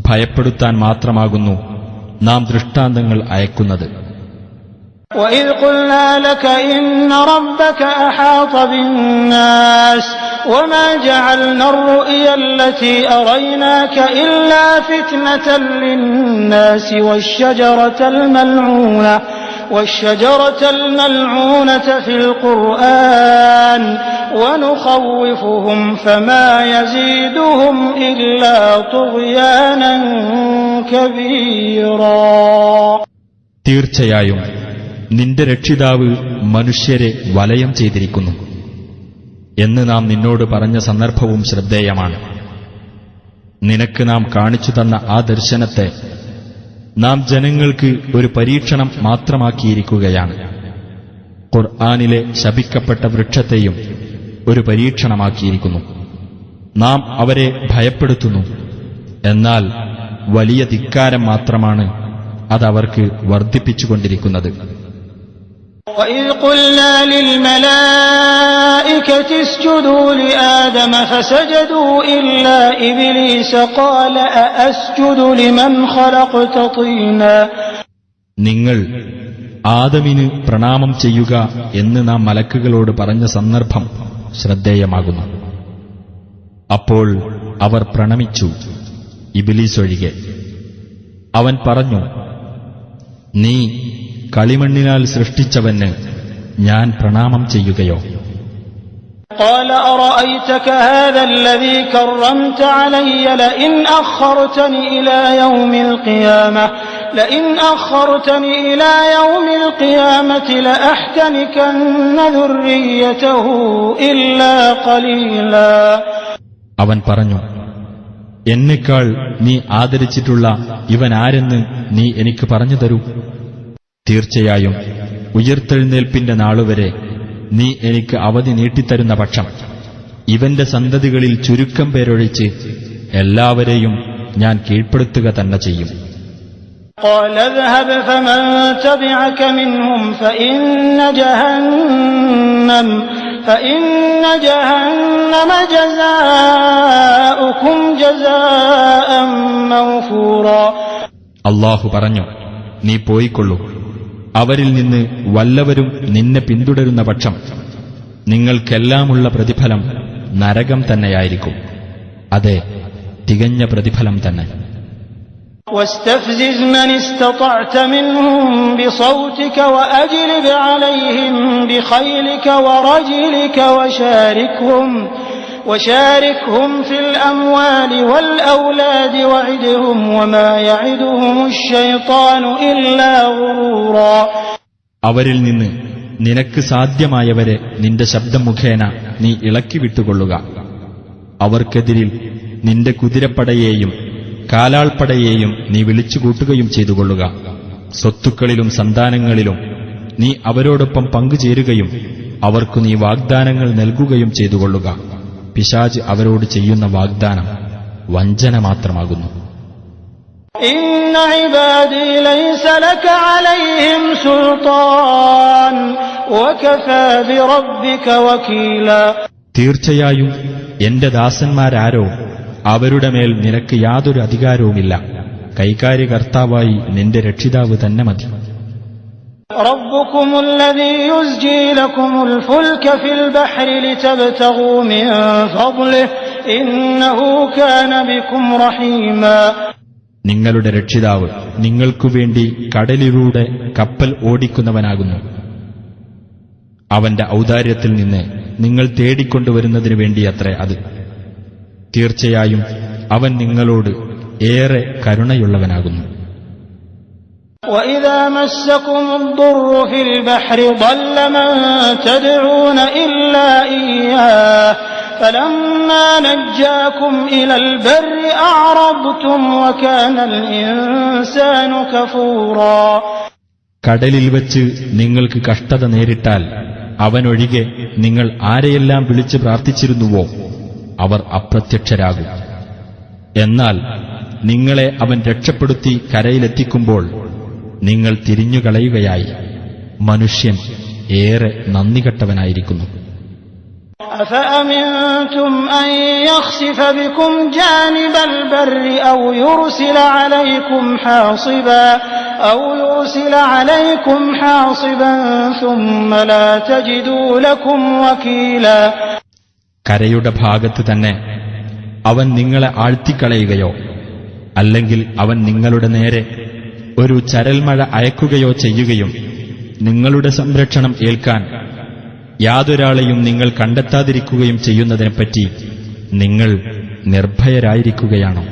ഭയപ്പെടുത്താൻ മാത്രമാകുന്നു നാം ദൃഷ്ടാന്തങ്ങൾ അയക്കുന്നത്. وَإِذْ قُلْنَا لَكَ إِنَّ رَبَّكَ أَحَاطَ بِالنَّاسِ وَمَا جَعَلْنَا الرُّؤْيَا الَّتِي أَرَيْنَاكَ إِلَّا فِتْنَةً لِلنَّاسِ وَالشَّجَرَةَ الْمَلْعُونَةَ فِي الْقُرْآنِ وَنُخَوِّفُهُمْ فَمَا يَزِيدُهُمْ إِلَّا طُغْيَانًا كَبِيرًا. തീർച്ചയായും നിന്റെ രക്ഷിതാവ് മനുഷ്യരെ വലയം ചെയ്തിരിക്കുന്നു എന്ന് നാം നിന്നോട് പറഞ്ഞ സന്ദർഭവും ശ്രദ്ധേയമാണ്. നിനക്ക് നാം കാണിച്ചു തന്ന ആ ദർശനത്തെ നാം ജനങ്ങൾക്ക് ഒരു പരീക്ഷണം മാത്രമാക്കിയിരിക്കുകയാണ്. ഖുർആനിലെ ശപിക്കപ്പെട്ട വൃക്ഷത്തെയും ഒരു പരീക്ഷണമാക്കിയിരിക്കുന്നു. നാം അവരെ ഭയപ്പെടുത്തുന്നു. എന്നാൽ വലിയ ധിക്കാരം മാത്രമാണ് അതവർക്ക് വർദ്ധിപ്പിച്ചുകൊണ്ടിരിക്കുന്നത്. وَإِذْ قُلْنَا لِلْمَلَائِكَةِ اسْجُدُوا لِآدَمَ فَسَجَدُوا إِلَّا إِبْلِيسَ قَالَ أَأَسْجُدُ لِمَنْ خَلَقْتَ طِينًا. നിങ്ങൾ ആദമിന് പ്രണാമം ചെയ്യുക എന്ന് നാം മലക്കുകളോട് പറഞ്ഞ സന്ദർഭം ശ്രദ്ധേയമാകുന്നു. അപ്പോൾ അവർ പ്രണമിച്ചു, ഇബ്ലീസ് ഒഴികെ. അവൻ പറഞ്ഞു, നീ കളിമണ്ണിനാൽ സൃഷ്ടിച്ചവന് ഞാൻ പ്രണാമം ചെയ്യുകയോ? قال أرأيتك هذا الذي كرمت علي لئن أخرتني إلى يوم القيامة لأحتنكن ذريته إلا قليلا. അവൻ പറഞ്ഞു, എന്നെക്കാൾ നീ ആദരിച്ചിട്ടുള്ള ഇവൻ ആരെന്ന് നീ എനിക്ക് പറഞ്ഞു തരൂ. തീർച്ചയായും ഉയിർത്തെഴുന്നേൽപ്പിന്റെ നാളുവരെ നീ എനിക്ക് അവധി നീട്ടിത്തരുന്ന പക്ഷം ഇവന്റെ സന്തതികളിൽ ചുരുക്കം പേരൊഴിച്ച് എല്ലാവരെയും ഞാൻ കീഴ്പ്പെടുത്തുക തന്നെ ചെയ്യും. قال اذهب فمن تبعك منهم فإن جهنم جزاؤكم جزاء موفورا. അല്ലാഹു പറഞ്ഞു, നീ പോയിക്കൊള്ളൂ. അവരിൽ നിന്ന് വല്ലവരും നിന്നെ പിന്തുടരുന്ന പക്ഷം നിങ്ങൾക്കെല്ലാമുള്ള പ്രതിഫലം നരകം തന്നെയായിരിക്കും. അതെ, തികഞ്ഞ പ്രതിഫലം തന്നെ. واستفزز من استطعت منهم بصوتك وأجلب عليهم بخيلك ورجلك وشاركهم في الأموال والأولاد وعدهم وما يعدهم الشيطان إلا غرورا. അവരിൽ നിന്ന് നിനക്ക് സാധ്യമായവരെ നിന്റെ ശബ്ദം മുഖേന നീ ഇളക്കി വിട്ടുകൊള്ളുക. അവർക്കെതിരിൽ നിന്റെ കുതിരപ്പടയെയും കാലാൾപ്പടയെയും നീ വിളിച്ചുകൂട്ടുകയും ചെയ്തുകൊള്ളുക. സ്വത്തുക്കളിലും സന്താനങ്ങളിലും നീ അവരോടൊപ്പം പങ്കുചേരുകയും അവർക്കു നീ വാഗ്ദാനങ്ങൾ നൽകുകയും ചെയ്തുകൊള്ളുക. പിശാച് അവരോട് ചെയ്യുന്ന വാഗ്ദാനം വഞ്ചന മാത്രമാകുന്നു. إن عبادي ليس لك عليهم سلطان وكفى بربك وكيلا. തീർച്ചയായും എന്റെ ദാസന്മാരാരോ അവരുടെ മേൽ നിനക്ക് യാതൊരു അധികാരവുമില്ല. കൈകാര്യകർത്താവായി നിന്റെ രക്ഷിതാവ് തന്നെ മതി. ربكم الذي يزجي لكم الفلك في البحر لتبتغوا من فضله إنه كان بكم رحيما. നിങ്ങളുടെ രക്ഷിതാവ് നിങ്ങൾക്കുവേണ്ടി കടലിലൂടെ കപ്പൽ ഓടിക്കുന്നവനാകുന്നു. അവന്റെ ഔദാര്യത്തിൽ നിന്ന് നിങ്ങൾ തേടിക്കൊണ്ടുവരുന്നതിനു വേണ്ടിയത്രേ അത്. തീർച്ചയായും അവൻ നിങ്ങളോട് ഏറെ കരുണയുള്ളവനാകുന്നു. وَإِذَا مَسَّكُمُ الضُّرُّ فِي الْبَحْرِ ضَلَّ مَن تَدْعُونَ إِلَّا إِيَّاهُ فَلَمَّا نَجَّاكُمْ إِلَى الْبَرِّ أَعْرَضْتُمْ وَكَانَ الْإِنسَانُ كَفُورًا. കടലിൽ വച്ച് നിങ്ങൾക്ക് കഷ്ടത നേരിട്ടാൽ അവനൊഴികെ നിങ്ങൾ ആരെയെല്ലാം വിളിച്ച് പ്രാർത്ഥിച്ചിരുന്നുവോ അവർ അപ്രത്യക്ഷരാകും. എന്നാൽ നിങ്ങളെ അവൻ രക്ഷപ്പെടുത്തി കരയിലെത്തിക്കുമ്പോൾ നിങ്ങൾ തിരിഞ്ഞുകളയുകയായി. മനുഷ്യൻ ഏറെ നന്ദികെട്ടവനായിരിക്കുന്നു. أَفَأَمِنْتُمْ أَنْ يَخْسِفَ بِكُمْ جَانِبَ الْبَرِّ أَوْ يُرْسِلَ عَلَيْكُمْ حَاصِبًا ثُمَّ لَا تَجِدُوا لَكُمْ وَكِيلًا. കരയുടെ ഭാഗത്ത് തന്നെ അവൻ നിങ്ങളെ ആഴ്ത്തിക്കളയുകയോ അല്ലെങ്കിൽ അവൻ നിങ്ങളുടെ നേരെ ഒരു ചരൽമഴ അയക്കുകയോ ചെയ്യുകയും നിങ്ങളുടെ സംരക്ഷണം ഏൽക്കാൻ യാതൊരാളെയും നിങ്ങൾ കണ്ടെത്താതിരിക്കുകയും ചെയ്യുന്നതിനെപ്പറ്റി നിങ്ങൾ നിർഭയരായിരിക്കുകയാണോ?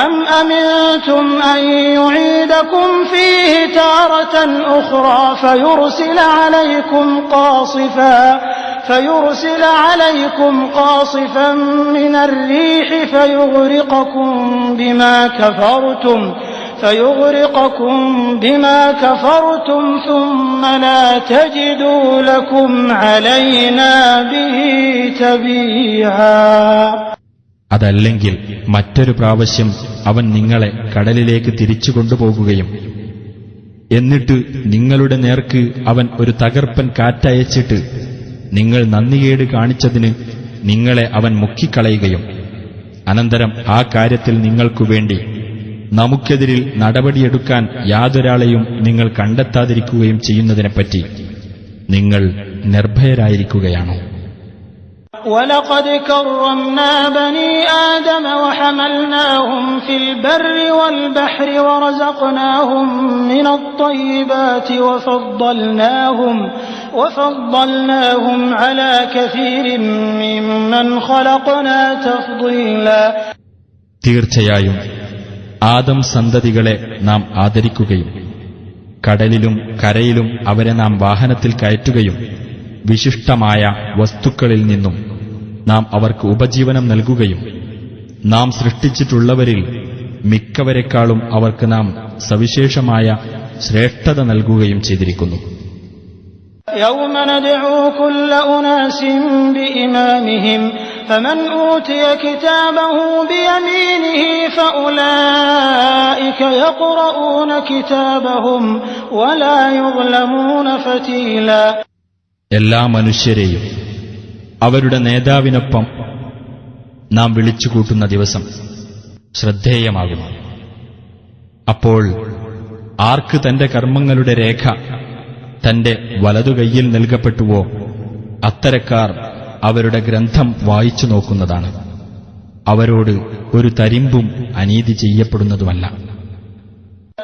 أَمْ أَمِنْتُمْ أَنْ يُعِيدَكُمْ فِيهِ تَارَةً أُخْرَى فيرسل عليكم قاصفا من الريح فيغرقكم بما كفرتم ثم لا تجدوا لكم علينا به تبيعا. അതല്ലെങ്കിൽ മറ്റൊരു പ്രാവശ്യം അവൻ നിങ്ങളെ കടലിലേക്ക് തിരിച്ചു കൊണ്ടുപോകുകയും എന്നിട്ട് നിങ്ങളുടെ നേർക്ക് അവൻ ഒരു തകർപ്പൻ കാറ്റയച്ചിട്ട് നിങ്ങൾ നന്ദികേട് കാണിച്ചതിന് നിങ്ങളെ അവൻ മുക്കിക്കളയുകയും അനന്തരം ആ കാര്യത്തിൽ നിങ്ങൾക്കുവേണ്ടി നമുക്കെതിരിൽ നടപടിയെടുക്കാൻ യാതൊരാളെയും നിങ്ങൾ കണ്ടെത്താതിരിക്കുകയും ചെയ്യുന്നതിനെപ്പറ്റി നിങ്ങൾ നിർഭയരായിരിക്കുകയാണോ? وَلَقَدْ كَرَّمْنَا بَنِي آدَمَ وَحَمَلْنَاهُمْ فِي الْبَرِّ وَالْبَحْرِ وَرَزَقْنَاهُمْ مِنَ الطَّيِّبَاتِ وَفَضَّلْنَاهُمْ عَلَى كَثِيرٍ مِّمَّنْ خَلَقْنَا تَفْضِيلًا. തീർച്ചയായും ആദം സന്തതികളെ നാം ആദരിക്കുകയും കടലിലും കരയിലും അവരെ നാം വാഹനത്തിൽ കയറ്റുകയും വിശിഷ്ടമായ വസ്തുക്കളിൽ നിന്നും നാം അവർക്ക് ഉപജീവനം നൽകുകയും നാം സൃഷ്ടിച്ചിട്ടുള്ളവരിൽ മിക്കവരെക്കാളും അവർക്ക് നാം സവിശേഷമായ ശ്രേഷ്ഠത നൽകുകയും ചെയ്തിരിക്കുന്നു. يَوْمَ نَدْعُو كُلَّ أُنَاسٍ بِإِمَامِهِمْ فَمَنْ أُوتِيَ كِتَابَهُ بِيَمِينِهِ فَأُولَئِكَ يَقْرَؤُونَ كِتَابَهُمْ وَلَا يُظْلَمُونَ فَتِيلًا. എല്ലാ മനുഷ്യരെയും അവരുടെ നേതാവിനൊപ്പം നാം വിളിച്ചുകൂട്ടുന്ന ദിവസം ശ്രദ്ധേയമാകുന്നു. അപ്പോൾ ആർക്ക് തന്റെ കർമ്മങ്ങളുടെ രേഖ തന്റെ വലതുകൈയിൽ നൽകപ്പെട്ടുവോ അത്തരക്കാർ അവരുടെ ഗ്രന്ഥം വായിച്ചു നോക്കുന്നതാണ്. അവരോട് ഒരു തരിമ്പും അനീതി ചെയ്യപ്പെടുന്നതുമല്ല.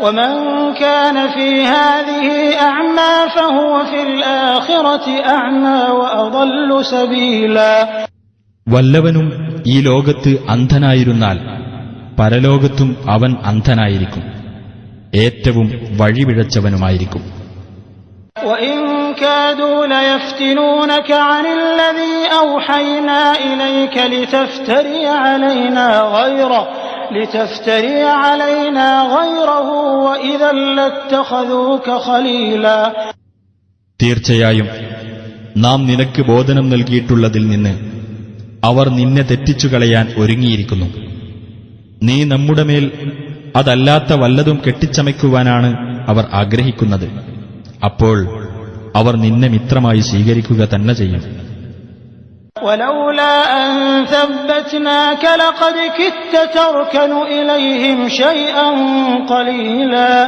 وَمَنْ كَانَ فِي هَذِهِ أَعْمَى فَهُوَ فِي الْآخِرَةِ أَعْمَى وَأَضَلُّ سَبِيلًا. വല്ലവനും ഈ ലോകത്ത് അന്ധനായിരുന്നാൽ പരലോകത്തും അവൻ അന്ധനായിരിക്കും, ഏറ്റവും വഴിപിഴച്ചവനുമായിരിക്കും. وَإِنْ كَادُوا لَيَفْتِنُونَكَ عَنِ الَّذِي أَوْحَيْنَا إِلَيْكَ لِتَفْتَرِيَ عَلَيْنَا غَيْرَهُ وَإِذًا لَّاتَّخَذُوكَ خَلِيلًا. തീർച്ചയായും നാം നിനക്ക് ബോധനം നൽകിയിട്ടുള്ളതിൽ നിന്ന് അവർ നിന്നെ തെറ്റിച്ചുകളയാൻ ഒരുങ്ങിയിരിക്കുന്നു. നീ നമ്മുടെ മേൽ അതല്ലാത്ത വല്ലതും കെട്ടിച്ചമയ്ക്കുവാനാണ് അവർ ആഗ്രഹിക്കുന്നത്. അപ്പോൾ അവർ നിന്നെ മിത്രമായി സ്വീകരിക്കുക തന്നെ ചെയ്യും. ولولا أن ثبتناك لقد كدت تركن إليهم شيئا قليلا.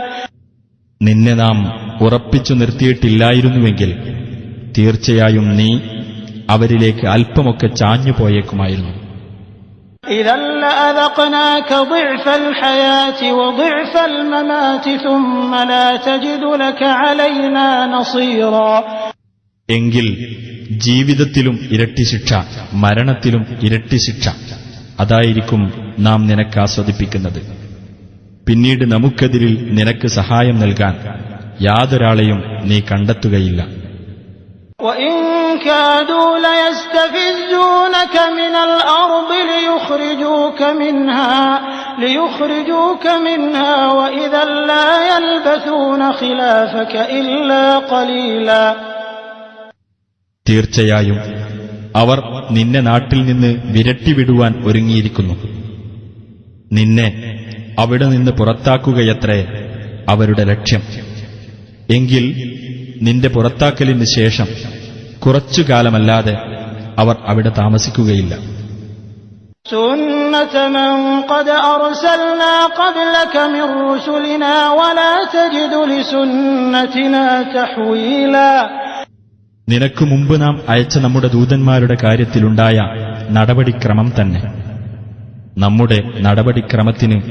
നിന്നെ നാം ഉറപ്പിച്ചു നിർത്തിയിട്ടില്ലായിരുന്നുവെങ്കിൽ തീർച്ചയായും നീ അവരിലേക്ക് അല്പമൊക്കെ ചാഞ്ഞു പോയേക്കുമായിരുന്നു. إذا لأذقناك ضعف الحياة وضعف الممات ثم لا تجد لك علينا نصيرا. എങ്കിൽ ജീവിതത്തിലും ഇരട്ടി ശിക്ഷ, മരണത്തിലും ഇരട്ടി ശിക്ഷ അതായിരിക്കും നാം നിനക്ക് ആസ്വദിപ്പിക്കുന്നത്. പിന്നീട് നമുക്കെതിരിൽ നിനക്ക് സഹായം നൽകാൻ യാതൊരാളെയും നീ കണ്ടെത്തുകയില്ല. وإن كادوا ليستفزونك من الأرض ليخرجوك منها وإذا لا يلبثون خلافك إلا قليلا. തീർച്ചയായും അവർ നിന്നെ നാട്ടിൽ നിന്ന് വിരട്ടിവിടുവാൻ ഒരുങ്ങിയിരിക്കുന്നു. നിന്നെ അവിടെ നിന്ന് പുറത്താക്കുകയത്രേ അവരുടെ ലക്ഷ്യം. എങ്കിൽ നിന്റെ പുറത്താക്കലിന് ശേഷം കുറച്ചുകാലമല്ലാതെ അവർ അവിടെ താമസിക്കുകയില്ല. سُنَّةَ مَنْ قَدْ أَرْسَلْنَا قَبْلَكَ مِنْ رُسُلِنَا وَلَا تَجِدُ لِسُنَّتِنَا تَحْوِيلًا. നിനക്ക് മുമ്പ് നാം അയച്ച നമ്മുടെ ദൂതന്മാരുടെ കാര്യത്തിലുണ്ടായ നടപടിക്രമം തന്നെ. നമ്മുടെ നടപടിക്രമത്തിന്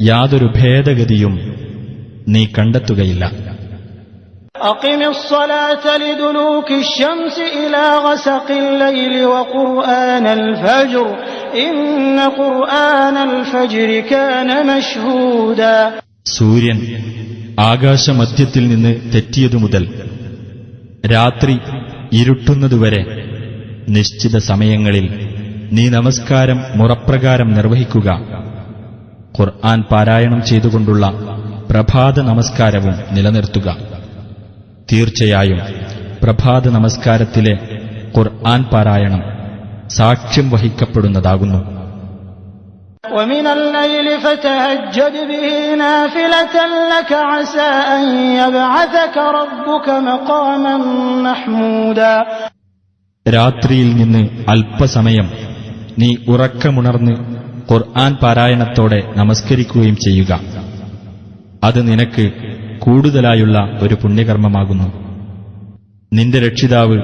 യാതൊരു ഭേദഗതിയും നീ കണ്ടെത്തുകയില്ല. أقم الصلاة لدلوك الشمس إلى غسق الليل وقرآن الفجر إن قرآن الفجر كان مشهودا. സൂര്യൻ ആകാശമധ്യത്തിൽ നിന്ന് തെറ്റിയതു മുതൽ രാത്രി ഇരുട്ടുന്നതുവരെ നിശ്ചിത സമയങ്ങളിൽ നീ നമസ്കാരം മുറപ്രകാരം നിർവഹിക്കുക. ഖുർആൻ പാരായണം ചെയ്തുകൊണ്ടുള്ള പ്രഭാത നമസ്കാരവും നിലനിർത്തുക. തീർച്ചയായും പ്രഭാത നമസ്കാരത്തിലെ ഖുർആൻ പാരായണം സാക്ഷ്യം വഹിക്കപ്പെടുന്നതാകുന്നു. ومن الليل فتهجد به نافلة لك عسى أن يبعثك ربك مقاما محمودا. രാത്രിയിൽ നിന്ന് അല്പസമയം നീ ഉറക്കമുണർന്ന് ഖുർആൻ പാരായണത്തോടെ നമസ്കരിക്കുകയും ചെയ്യുക. അത് നിനക്ക് കൂടുതലായുള്ള ഒരു പുണ്യകർമ്മമാകുന്നു. നിന്റെ രക്ഷിതാവ്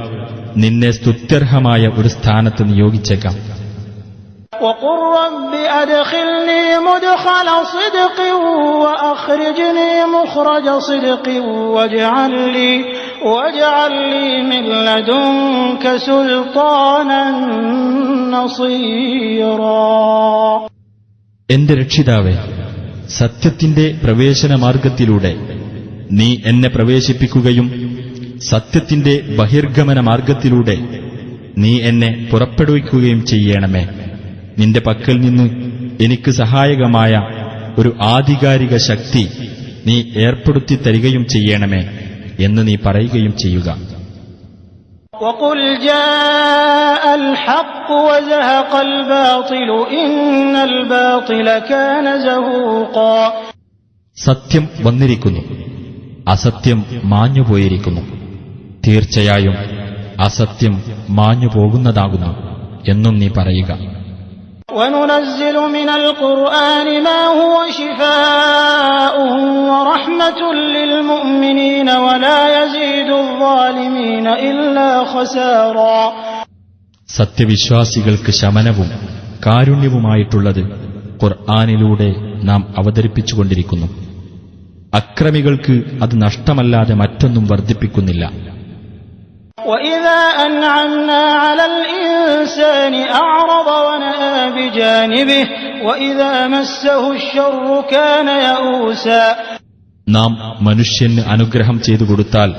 നിന്നെ സ്തുത്യർഹമായ ഒരു സ്ഥാനത്ത് നിയോഗിച്ചേക്കാം. وقل رب أدخلني مدخل صدق وأخرجني مخرج صدق واجعل لي من لدنك سلطانا نصيرا. എന്റെ രക്ഷിതാവേ, സത്യത്തിന്റെ പ്രവേശന മാർഗത്തിലൂടെ നീ എന്നെ പ്രവേശിപ്പിക്കുകയും സത്യത്തിന്റെ ബഹിർഗമന മാർഗത്തിലൂടെ നീ എന്നെ പുറപ്പെടുവിക്കുകയും ചെയ്യണമേ. നിന്റെ പക്കൽ നിന്ന് എനിക്ക് സഹായകമായ ഒരു ആധികാരിക ശക്തി നീ ഏർപ്പെടുത്തി തരികയും ചെയ്യണമേ എന്ന് നീ പറയുകയും ചെയ്യുക. وقل جاء الحق وزهق الباطل إن الباطل كان زهوقا. സത്യം വന്നിരിക്കുന്നു, അസത്യം മാഞ്ഞുപോയിരിക്കുന്നു. തീർച്ചയായും അസത്യം മാഞ്ഞുപോകുന്നതാകുന്നു എന്നും നീ പറയുക. وننزل من القرآن ما هو شفاء ورحمة للمؤمنين ولا يزيد الظالمين إلا خسارا. സത്യവിശ്വാസികൾക്ക് ശമനവും കാരുണ്യവുമായിട്ടുള്ളത് ഖുർആനിലൂടെ നാം അവതരിപ്പിച്ചുകൊണ്ടിരിക്കുന്നു. അക്രമികൾക്ക് അത് നഷ്ടമല്ലാതെ മറ്റൊന്നും വർദ്ധിപ്പിക്കുന്നില്ല. وإذا أنعمنا على الإنسان أعرض ونأى بجانبه وإذا مسه الشر كان يئوسا. നാം മനുഷ്യന് അനുഗ്രഹം ചെയ്തു കൊടുത്താൽ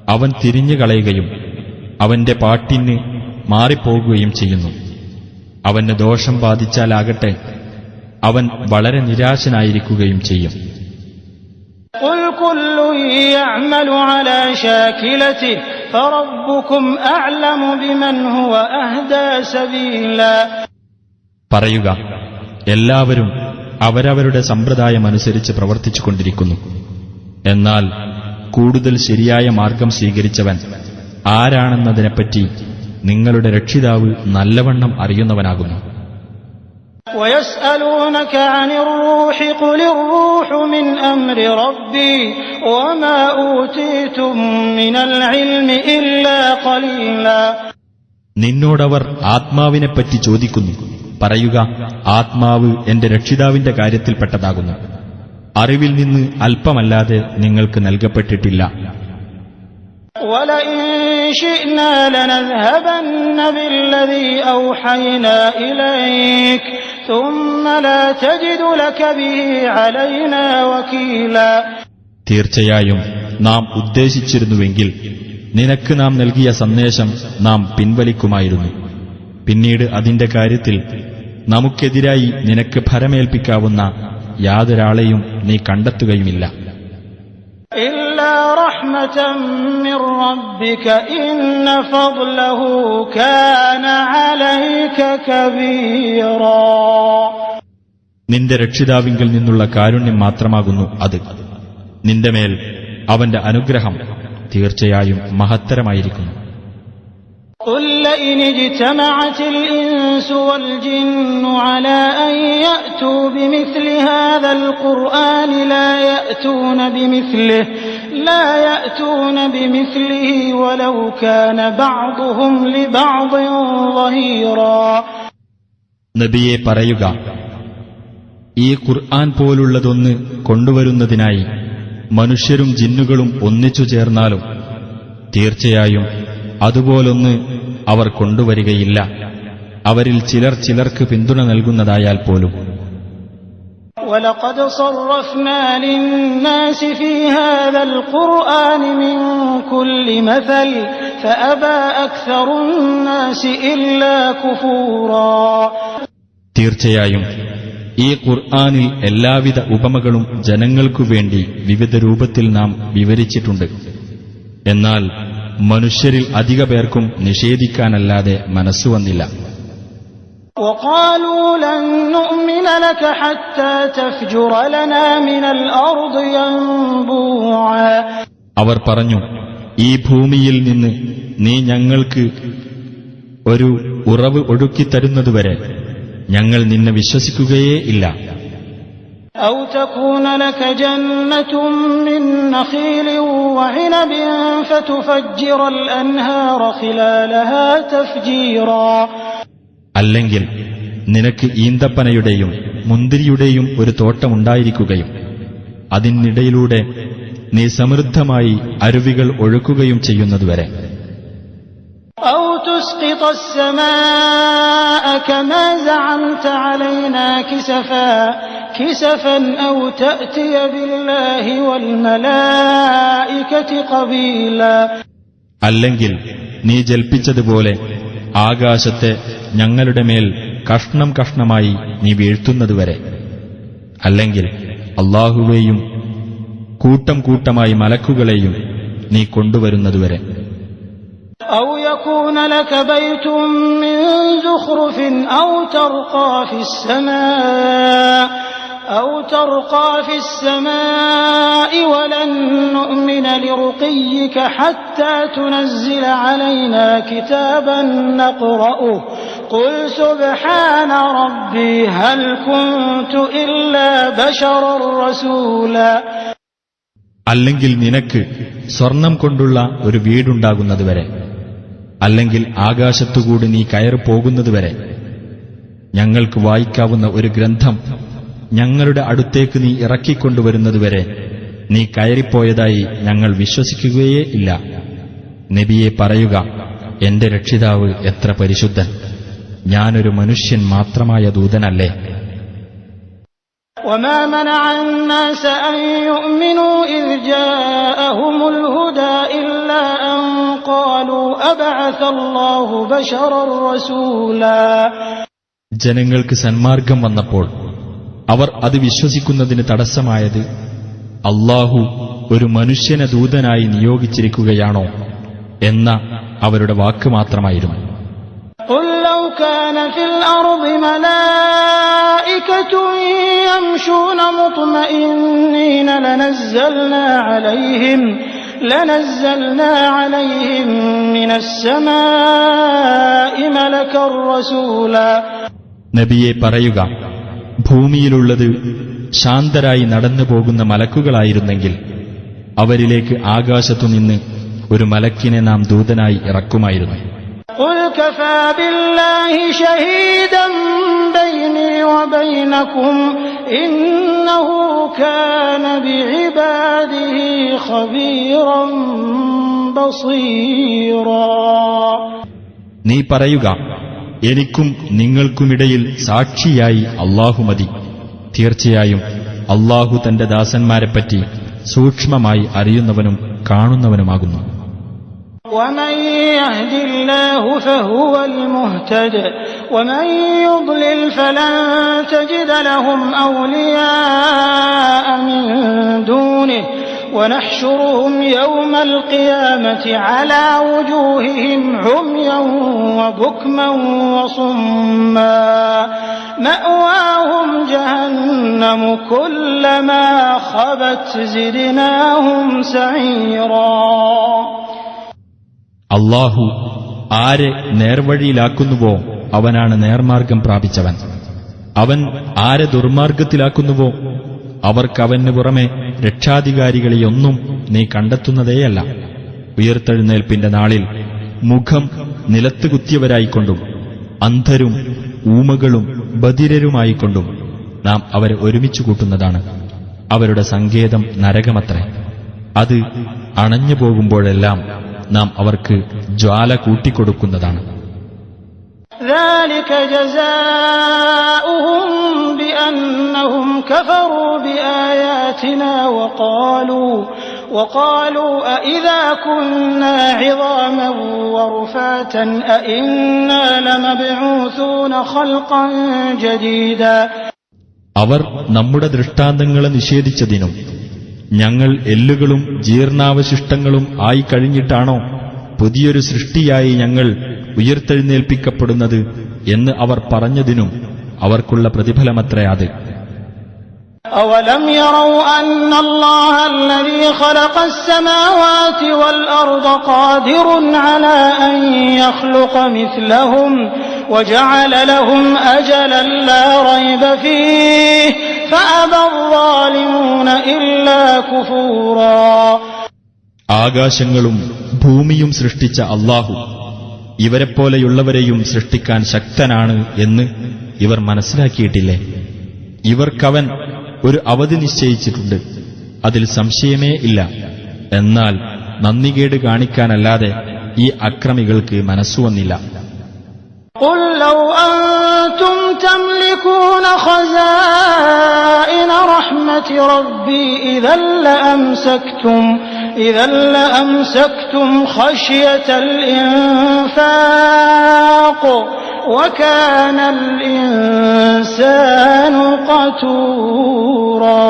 അവൻ തിരിഞ്ഞുകളയുകയും അവന്റെ പാട്ടിന് മാറിപ്പോകുകയും ചെയ്യുന്നു. അവന് ദോഷം ബാധിച്ചാലാകട്ടെ അവൻ വളരെ നിരാശനായിരിക്കുകയും ചെയ്യും. قل كل يعمل على شاكلته فربكم أعلم بمن هو أهدى سبيلا. പറയുക, എല്ലാവരും അവരവരുടെ സമ്പ്രദായമനുസരിച്ച് പ്രവർത്തിച്ചുകൊണ്ടിരിക്കുന്നു. എന്നാൽ കൂടുതൽ ശരിയായ മാർഗം സ്വീകരിച്ചവൻ ആരാണെന്നതിനെപ്പറ്റി നിങ്ങളുടെ രക്ഷിതാവ് നല്ലവണ്ണം അറിയുന്നവനാകുന്നു. وَيَسْأَلُونَكَ عَنِ الرُّوحِ قُلِ الرُّوحُ مِنْ أَمْرِ رَبِّي وَمَا أُوتِيتُم مِّنَ الْعِلْمِ إِلَّا قَلِيلًا. നിന്നോടവർ ആത്മാവിനെപ്പറ്റി ചോദിക്കുന്നു. പറയുക, ആത്മാവ് എന്റെ രക്ഷിതാവിന്റെ കാര്യത്തിൽപ്പെട്ടതാകുന്നു. അറിവിൽ നിന്ന് അല്പമല്ലാതെ നിങ്ങൾക്ക് നൽകപ്പെട്ടിട്ടില്ല. وَلَئِن شِئْنَا لَنَذْهَبَنَّ بِالَّذِي أَوْحَيْنَا إِلَيْكَ ثُمَّ لَا تَجِدُ لَكَ بِهِ عَلَيْنَا وَكِيلًا. തീർച്ചയായും നാം ഉദ്ദേശിച്ചിരുന്നുവെങ്കിൽ നിനക്ക് നാം നൽകിയ സന്ദേശം നാം പിൻവലിക്കുമായിരുന്നു. പിന്നീട് അതിന്റെ കാര്യത്തിൽ നമുക്കെതിരായി നിനക്ക് ഭരമേൽപ്പിക്കാവുന്ന യാതൊരാളെയും നീ കണ്ടെത്തുകയുമില്ല. إِلَّا رَحْمَةً مِّن رَّبِّكَ إِنَّ فَضْلَهُ كَانَ عَلَيْكَ كَبِيرًا. നിന്റെ രക്ഷിതാവിങ്കിൽ നിന്നുള്ള കാരുണ്യം മാത്രമാകുന്നു അത്. നിന്റെ മേൽ അവന്റെ അനുഗ്രഹം തീർച്ചയായും മഹത്തരമായിരിക്കുന്നു. قُل لَّئِنِ اجْتَمَعَتِ الْإِنسُ وَالْجِنُّ عَلَىٰ أَن يَأْتُوا بِمِثْلِ هَٰذَا الْقُرْآنِ لَا يَأْتُونَ بِمِثْلِهِ وَلَوْ كَانَ بَعْضُهُمْ لِبَعْضٍ ظَهِيرًا. നബിയെ പറയുക, ഈ ഖുർആൻ പോലുള്ളതൊന്ന് കൊണ്ടുവരുന്നതിനായി മനുഷ്യരും ജിന്നുകളും ഒന്നിച്ചു ചേർന്നാലും തീർച്ചയായും അതുപോലൊന്ന് അവർ കൊണ്ടുവരികയില്ല, അവരിൽ ചിലർ ചിലർക്ക് പിന്തുണ നൽകുന്നതായാൽ പോലും. وَلَقَدْ صَرَّفْنَا لِلنَّاسِ فِي هَٰذَا الْقُرْآنِ مِن كُلِّ مَثَلٍ فَأَبَىٰ أَكْثَرُ النَّاسِ إِلَّا كُفُورًا. തീർച്ചയായും ഈ ഖുർആനിൽ എല്ലാവിധ ഉപമകളും ജനങ്ങൾക്കുവേണ്ടി വിവിധ രൂപത്തിൽ നാം വിവരിച്ചിട്ടുണ്ട്. എന്നാൽ മനുഷ്യരിൽ അധിക പേർക്കും നിഷേധിക്കാനല്ലാതെ മനസ്സുവന്നില്ല. وَقَالُوا لَن نُّؤْمِنَ لَكَ حَتَّىٰ تَفْجُرَ لَنَا مِنَ الْأَرْضِ يَنبُوعًا. അവർ പറഞ്ഞു, ഈ ഭൂമിയിൽ നിന്ന് നീ ഞങ്ങൾക്ക് ഒരു ഉറവ് ഒഴുക്കിത്തരുന്നതുവരെ ഞങ്ങൾ നിന്നെ വിശ്വസിക്കുകയേ ഇല്ല. أَوْ تَكُونَ لَكَ جَنَّةٌ مِّن نَّخِيلٍ وَعِنَبٍ فَتُفَجِّرَ الْأَنْهَارَ خِلَالَهَا تَفْجِيرًا. അല്ലെങ്കിൽ നിനക്ക് ഈന്തപ്പനയുടെയും മുന്തിരിയുടെയും ഒരു തോട്ടമുണ്ടായിരിക്കുകയും അതിനിടയിലൂടെ നീ സമൃദ്ധമായി അരുവികൾ ഒഴുക്കുകയും ചെയ്യുന്നതുവരെ. أَوْ تُسْقِطَ السَّمَاءَ كَمَا زَعَمْتَ عَلَيْنَا كِسَفًا أَوْ تَأْتِيَ بِاللَّهِ وَالْمَلَائِكَةِ قَبِيلًا. അല്ലെങ്കിൽ നീ ജൽപ്പിച്ചതുപോലെ ആകാശത്തെ ഞങ്ങളുടെ മേൽ കഷ്ണം കഷ്ണമായി നീ വീഴ്ത്തുന്നതുവരെ. അല്ലെങ്കിൽ അല്ലാഹുവേയും കൂട്ടം കൂട്ടമായി മലക്കുകളെയും നീ കൊണ്ടുവരുന്നതുവരെ. أَوْ يَكُونَ لَكَ بَيْتٌ مِّن زُخْرُفٍ أَوْ تَرْقَىٰ فِي السَّمَاءِ وَلَن نُّؤْمِنَ لِرُقِيِّكَ حَتَّىٰ تُنَزِّلَ عَلَيْنَا كِتَابًا نَّقْرَؤُهُ قُلْ سُبْحَانَ رَبِّي هَلْ كُنتُ إِلَّا بَشَرًا رَّسُولًا. അല്ലെങ്കിൽ നിനക്ക് സ്വർണം കൊണ്ടുള്ള ഒരു വീടുണ്ടാകുന്നതുവരെ, അല്ലെങ്കിൽ ആകാശത്തുകൂടി നീ കയറിപ്പോകുന്നതുവരെ, ഞങ്ങൾക്ക് വായിക്കാവുന്ന ഒരു ഗ്രന്ഥം ഞങ്ങളുടെ അടുത്തേക്ക് നീ ഇറക്കിക്കൊണ്ടുവരുന്നതുവരെ നീ കയറിപ്പോയതായി ഞങ്ങൾ വിശ്വസിക്കുകയേ ഇല്ല. നബിയെ പറയുക, എന്റെ രക്ഷിതാവ് എത്ര പരിശുദ്ധൻ, ഞാനൊരു മനുഷ്യൻ മാത്രമായ ദൂതനല്ലേ. وَمَا مَنَعَ النَّاسَ أَن يُؤْمِنُوا إِذْ جَاءَهُمُ الْهُدَىٰ إِلَّا أَن قَالُوا أَبَعَثَ اللَّهُ بَشَرًا رَّسُولًا. ജനങ്ങൾക്ക് സന്മാർഗം വന്നപ്പോൾ അവർ അത് വിശ്വസിക്കുന്നതിന് തടസ്സമായത് അല്ലാഹു ഒരു മനുഷ്യനെ ദൂതനായി നിയോഗിച്ചിരിക്കുകയാണോ എന്ന അവരുടെ വാക്ക് മാത്രമായിരുന്നു. قُل لَّوْ كَانَ فِي الْأَرْضِ مَلَائِكَةٌ ملائكة يمشون مطمئنين لنزلنا عليهم من السماء ملكا رسولا. നബിയെ പറയുക, ഭൂമിയിലുള്ളത് ശാന്തരായി നടന്നു പോകുന്ന മലക്കുകളായിരുന്നെങ്കിൽ അവരിലേക്ക് ആകാശത്തുനിന്ന് ഒരു മലക്കിനെ നാം ദൂതനായി ഇറക്കുമായിരുന്നു. قل كفى بالله شهيدا بيني وبينكم إنه كان بعباده خبيرا بصيرا. നീ പറയുക, എനിക്കും നിങ്ങൾക്കുമിടയിൽ സാക്ഷിയായി അല്ലാഹു മതി. തീർച്ചയായും അല്ലാഹു തന്റെ ദാസന്മാരെപ്പറ്റി സൂക്ഷ്മമായി അറിയുന്നവനും കാണുന്നവനുമാകുന്നു. ومن يهد الله فهو المهتد ومن يضلل فلن تجد لهم أولياء من دونه ونحشرهم يوم القيامة على وجوههم عميا وبكما وصما مأواهم جهنم كلما خبت زدناهم سعيرا. അല്ലാഹു ആരെ നേർവഴിയിലാക്കുന്നുവോ അവനാണ് നേർമാർഗം പ്രാപിച്ചവൻ. അവൻ ആരെ ദുർമാർഗത്തിലാക്കുന്നുവോ അവർക്കവന് പുറമെ രക്ഷാധികാരികളെയൊന്നും നീ കണ്ടെത്തുന്നതേയല്ല. ഉയർത്തെഴുന്നേൽപ്പിന്റെ നാളിൽ മുഖം നിലത്ത് കുത്തിയവരായിക്കൊണ്ടും അന്ധരും ഊമകളും ബധിരരുമായിക്കൊണ്ടും നാം അവരെ ഒരുമിച്ചു കൂട്ടുന്നതാണ്. അവരുടെ സങ്കേതം നരകമത്രേ. അത് അണഞ്ഞു പോകുമ്പോഴെല്ലാം നാം അവർക്ക് ജ്വാല കൂട്ടിക്കൊടുക്കുന്നതാണ്. ذلك جزاؤهم بأنهم كفروا بآياتنا وقالوا أإذا كنا عظاما ورفاتا أإنا لمبعوثون خلقا جديدا. അവർ നമ്മുടെ ദൃഷ്ടാന്തങ്ങളെ നിഷേധിച്ചതിനും ഞങ്ങൾ എല്ലുകളും ജീർണാവശിഷ്ടങ്ങളും ആയി കഴിഞ്ഞിട്ടാണോ പുതിയൊരു സൃഷ്ടിയായി ഞങ്ങൾ ഉയർത്തെഴുന്നേൽപ്പിക്കപ്പെടുന്നത് എന്ന് അവർ പറഞ്ഞതിനും അവർക്കുള്ള പ്രതിഫലമത്രേ അത്. أولم يروا أن الله الذي خلق السماوات والأرض قادر على أن يخلق مثلهم وجعل لهم أجلا لا ريب فيه فأبى الظالمون إلا كفورا. ആകാശങ്ങളും ഭൂമിയും സൃഷ്ടിച്ച അല്ലാഹു ഇവരെപ്പോലെയുള്ളവരെയും സൃഷ്ടിക്കാൻ ശക്തനാണ് എന്ന് ഇവർ മനസ്സിലാക്കിയിട്ടില്ലേ? ഇവർക്കവൻ ഒരു അവധി നിശ്ചയിച്ചിട്ടുണ്ട്, അതിൽ സംശയമേ ഇല്ല. എന്നാൽ നന്ദികേട് കാണിക്കാനല്ലാതെ ഈ അക്രമികൾക്ക് മനസ്സുവന്നില്ല. قل لو أنتم تملكون خزائن رحمة ربي إذا لأمسكتم خشية الإنفاق وكان الإنسان قتورا.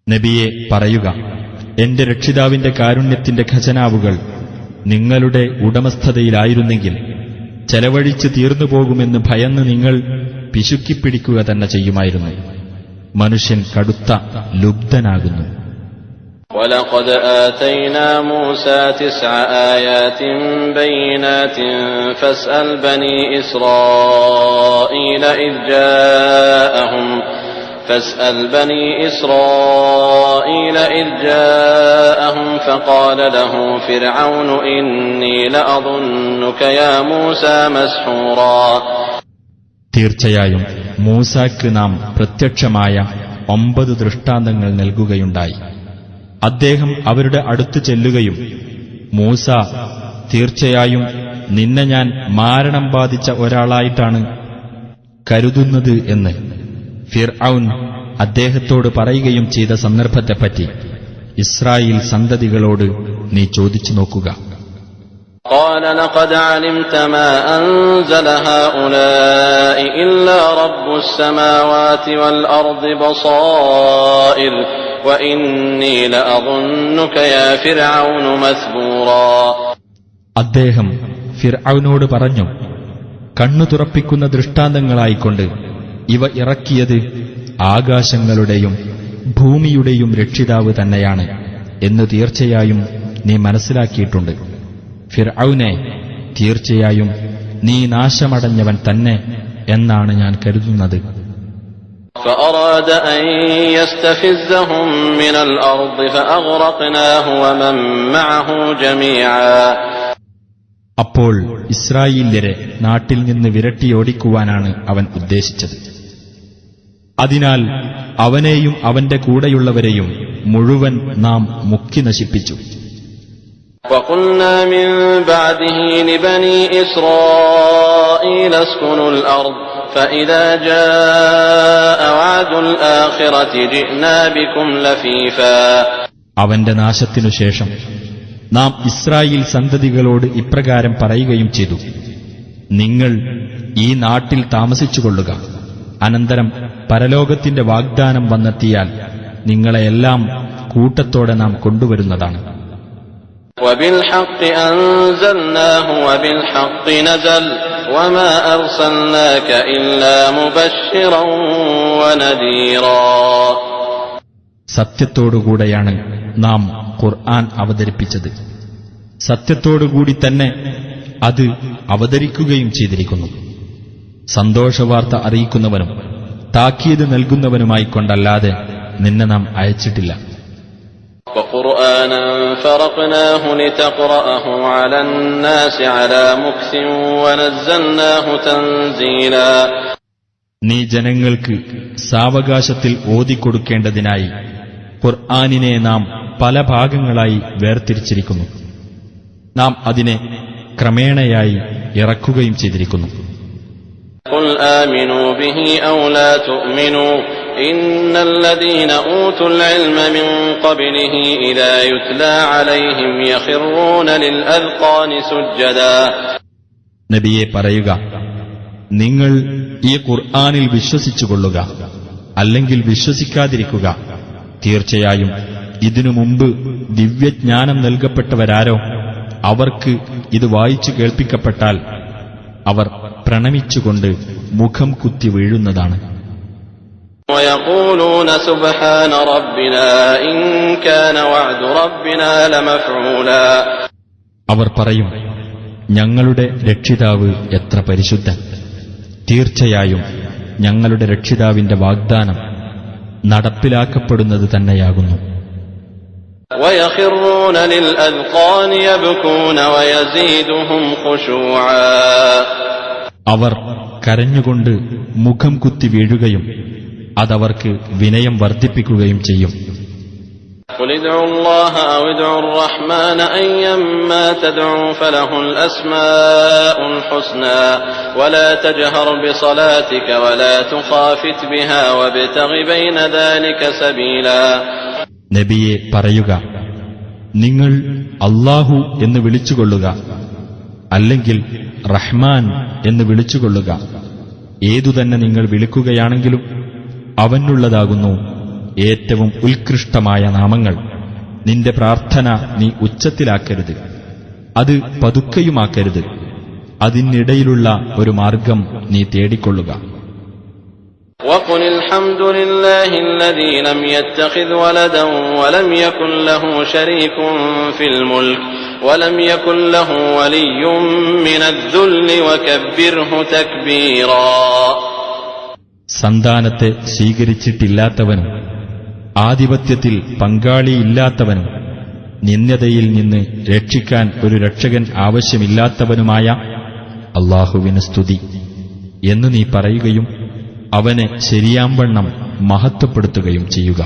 നബിയെ പറയുക, എന്റെ രക്ഷിതാവിന്റെ കാരുണ്യത്തിന്റെ ഖജനാവുകൾ നിങ്ങളുടെ ഉടമസ്ഥതയിലായിരുന്നെങ്കിൽ ചെലവഴിച്ച് തീർന്നുപോകുമെന്ന് ഭയന്ന് നിങ്ങൾ പിശുക്കിപ്പിടിക്കുക തന്നെ ചെയ്യുമായിരുന്നു. മനുഷ്യൻ കടുത്ത ലുബ്ധനാകുന്നു. وَلَقَدْ آتَيْنَا مُوسَى 9 آيَاتٍ بَيِّنَاتٍ فَاسْأَلْ بَنِي إِسْرَائِيلَ إِذْ جَاءَهُمْ فَقَالَ لَهُ فِرْعَوْنُ إِنِّي لَأَظُنُّكَ يَا مُوسَى مَسْحُورًا. തീർച്ചയായും മൂസാക്ക് നാം പ്രത്യക്ഷമായ 9 ദൃഷ്ടാന്തങ്ങൾ നൽകുകയുണ്ടായി. അദ്ദേഹം അവരുടെ അടുത്ത് ചെല്ലുകയും, മൂസ, തീർച്ചയായും നിന്നെ ഞാൻ മാരണം ബാധിച്ച ഒരാളായിട്ടാണ് കരുതുന്നത് എന്ന് ഫിർഔൻ അദ്ദേഹത്തോട് പറയുകയും ചെയ്ത സന്ദർഭത്തെപ്പറ്റി ഇസ്രായേൽ സന്തതികളോട് നീ ചോദിച്ചു നോക്കുക. قال لقد علمت ما أنزل هؤلاء إلا رب السماوات والأرض بصائر وإني لأظنك يا فرعون مثبورا. അദ്ദേഹം ഫിർഔനോട് പറഞ്ഞു, കണ്ണു തുറപ്പിക്കുന്ന ദൃഷ്ടാന്തങ്ങളായിക്കൊണ്ട് ഇവ ഇറക്കിയത് ആകാശങ്ങളുടെയും ഭൂമിയുടെയും രക്ഷിതാവ് തന്നെയാണ് എന്ന് തീർച്ചയായും നീ മനസ്സിലാക്കിയിട്ടുണ്ട്. ഫിർഔനെ, തീർച്ചയായും നീ നാശമടഞ്ഞവൻ തന്നെ എന്നാണ് ഞാൻ കരുതുന്നത്. فأراد أن يستفزهم من الأرض فأغرقناه ومن معه جميعا. അപ്പോൾ ഇസ്രായേല്യരെ നാട്ടിൽ നിന്ന് വിരട്ടിയോടിക്കുവാനാണ് അവൻ ഉദ്ദേശിച്ചത്. അതിനാൽ അവനെയും അവന്റെ കൂടെയുള്ളവരെയും മുഴുവൻ നാം മുക്കി നശിപ്പിച്ചു. وقلنا من بعده لبني إسرائيل اسكنوا الأرض فإذا جاء وعد الآخرة جئنا بكم لفيفا. അവന്റെ നാശത്തിനുശേഷം നാം ഇസ്രായേൽ സന്തതികളോട് ഇപ്രകാരം പറയുകയും ചെയ്തു: നിങ്ങൾ ഈ നാട്ടിൽ താമസിച്ചുകൊള്ളുക. അനന്തരം പരലോകത്തിന്റെ വാഗ്ദാനം വന്നെത്തിയാൽ നിങ്ങളെയെല്ലാം കൂട്ടത്തോടെ നാം കൊണ്ടുവരുന്നതാണ്. وبالحق أنزلناه وبالحق نزل وما أرسلناك إلا مبشرا ونذيرا. സത്യത്തോടുകൂടെയാണ് നാം ഖുർആൻ അവതരിപ്പിച്ചത്. സത്യത്തോടുകൂടി തന്നെ അത് അവതരിക്കുകയും ചെയ്തിരിക്കുന്നു. സന്തോഷവാർത്ത അറിയിക്കുന്നവനും താക്കീത് നൽകുന്നവനുമായിക്കൊണ്ടല്ലാതെ നിന്നെ നാം അയച്ചിട്ടില്ല. وقرآنا فرقناه لتقرأه على الناس على مكث ونزلناه تنزيلا. നീ ജനങ്ങൾക്ക് സാവകാശത്തിൽ ഓതിക്കൊടുക്കേണ്ടതിനായി ഖുർആനിനെ നാം പല ഭാഗങ്ങളായി വേർതിരിച്ചിരിക്കുന്നു. നാം അതിനെ ക്രമേണയായി ഇറക്കുകയും ചെയ്തിരിക്കുന്നു. قل آمنوا به أو لا تؤمنوا إن الذين أوتوا العلم من قبله إذا يتلى عليهم يخرون للأذقان سجدا. നബിയെ പറയുക, നിങ്ങൾ ഈ ഖുർആനിൽ വിശ്വസിച്ചുകൊള്ളുക, അല്ലെങ്കിൽ വിശ്വസിക്കാതിരിക്കുക. തീർച്ചയായും ഇതിനു മുമ്പ് ദിവ്യജ്ഞാനം നൽകപ്പെട്ടവരാരോ അവർക്ക് ഇത് വായിച്ചു കേൾപ്പിക്കപ്പെട്ടാൽ അവർ പ്രണമിച്ചുകൊണ്ട് മുഖം കുത്തി വീഴുന്നതാണ്. ويقولون سبحان ربنا إن كان وعد ربنا لمفعولا. അവർ പറയും, ഞങ്ങളുടെ രക്ഷിതാവ് എത്ര പരിശുദ്ധൻ! തീർച്ചയായും ഞങ്ങളുടെ രക്ഷിതാവിന്റെ വാഗ്ദാനം നടപ്പിലാക്കപ്പെടുന്നത് തന്നെയാകുന്നു. ويخرون للأذقان يبكون ويزيدهم خشوعا. അവർ കരഞ്ഞുകൊണ്ട് മുഖം കുത്തി വീഴുകയും അതവർക്ക് വിനയം വർദ്ധിപ്പിക്കുകയും ചെയ്യും. قل ادعوا الله أو ادعوا الرحمن أيما تدعوا فله الأسماء الحسنى ولا تجهر بصلاتك ولا تخافت بها وابتغ بين ذلك سبيلا. നബിയെ പറയുക, നിങ്ങൾ അല്ലാഹു എന്ന് വിളിച്ചുകൊള്ളുക, അല്ലെങ്കിൽ റഹ്മാൻ എന്ന് വിളിച്ചുകൊള്ളുക. ഏതുതന്നെ നിങ്ങൾ വിളിക്കുകയാണെങ്കിലും അവനുള്ളതാകുന്നു ഏറ്റവും ഉത്കൃഷ്ടമായ നാമങ്ങൾ. നിന്റെ പ്രാർത്ഥന നീ ഉച്ചത്തിലാക്കരുത്, അത് പതുക്കെയുമാക്കരുത്. അതിനിടയിലുള്ള ഒരു മാർഗം നീ തേടിക്കൊള്ളുക. وقل الحمد لله الذي لم يتخذ ولدا ولم يكن له شريك في الملك ولم يكن له ولي من الذل وكبره تكبيرا. സന്താനത്തെ സ്വീകരിച്ചിട്ടില്ലാത്തവനും ആധിപത്യത്തിൽ പങ്കാളിയില്ലാത്തവനും നിന്ദ്യതയിൽ നിന്ന് രക്ഷിക്കാൻ ഒരു രക്ഷകൻ ആവശ്യമില്ലാത്തവനുമായ അല്ലാഹുവിന് സ്തുതി എന്ന് നീ പറയുകയും അവനെ ശരിയാംവണ്ണം മഹത്വപ്പെടുത്തുകയും ചെയ്യുക.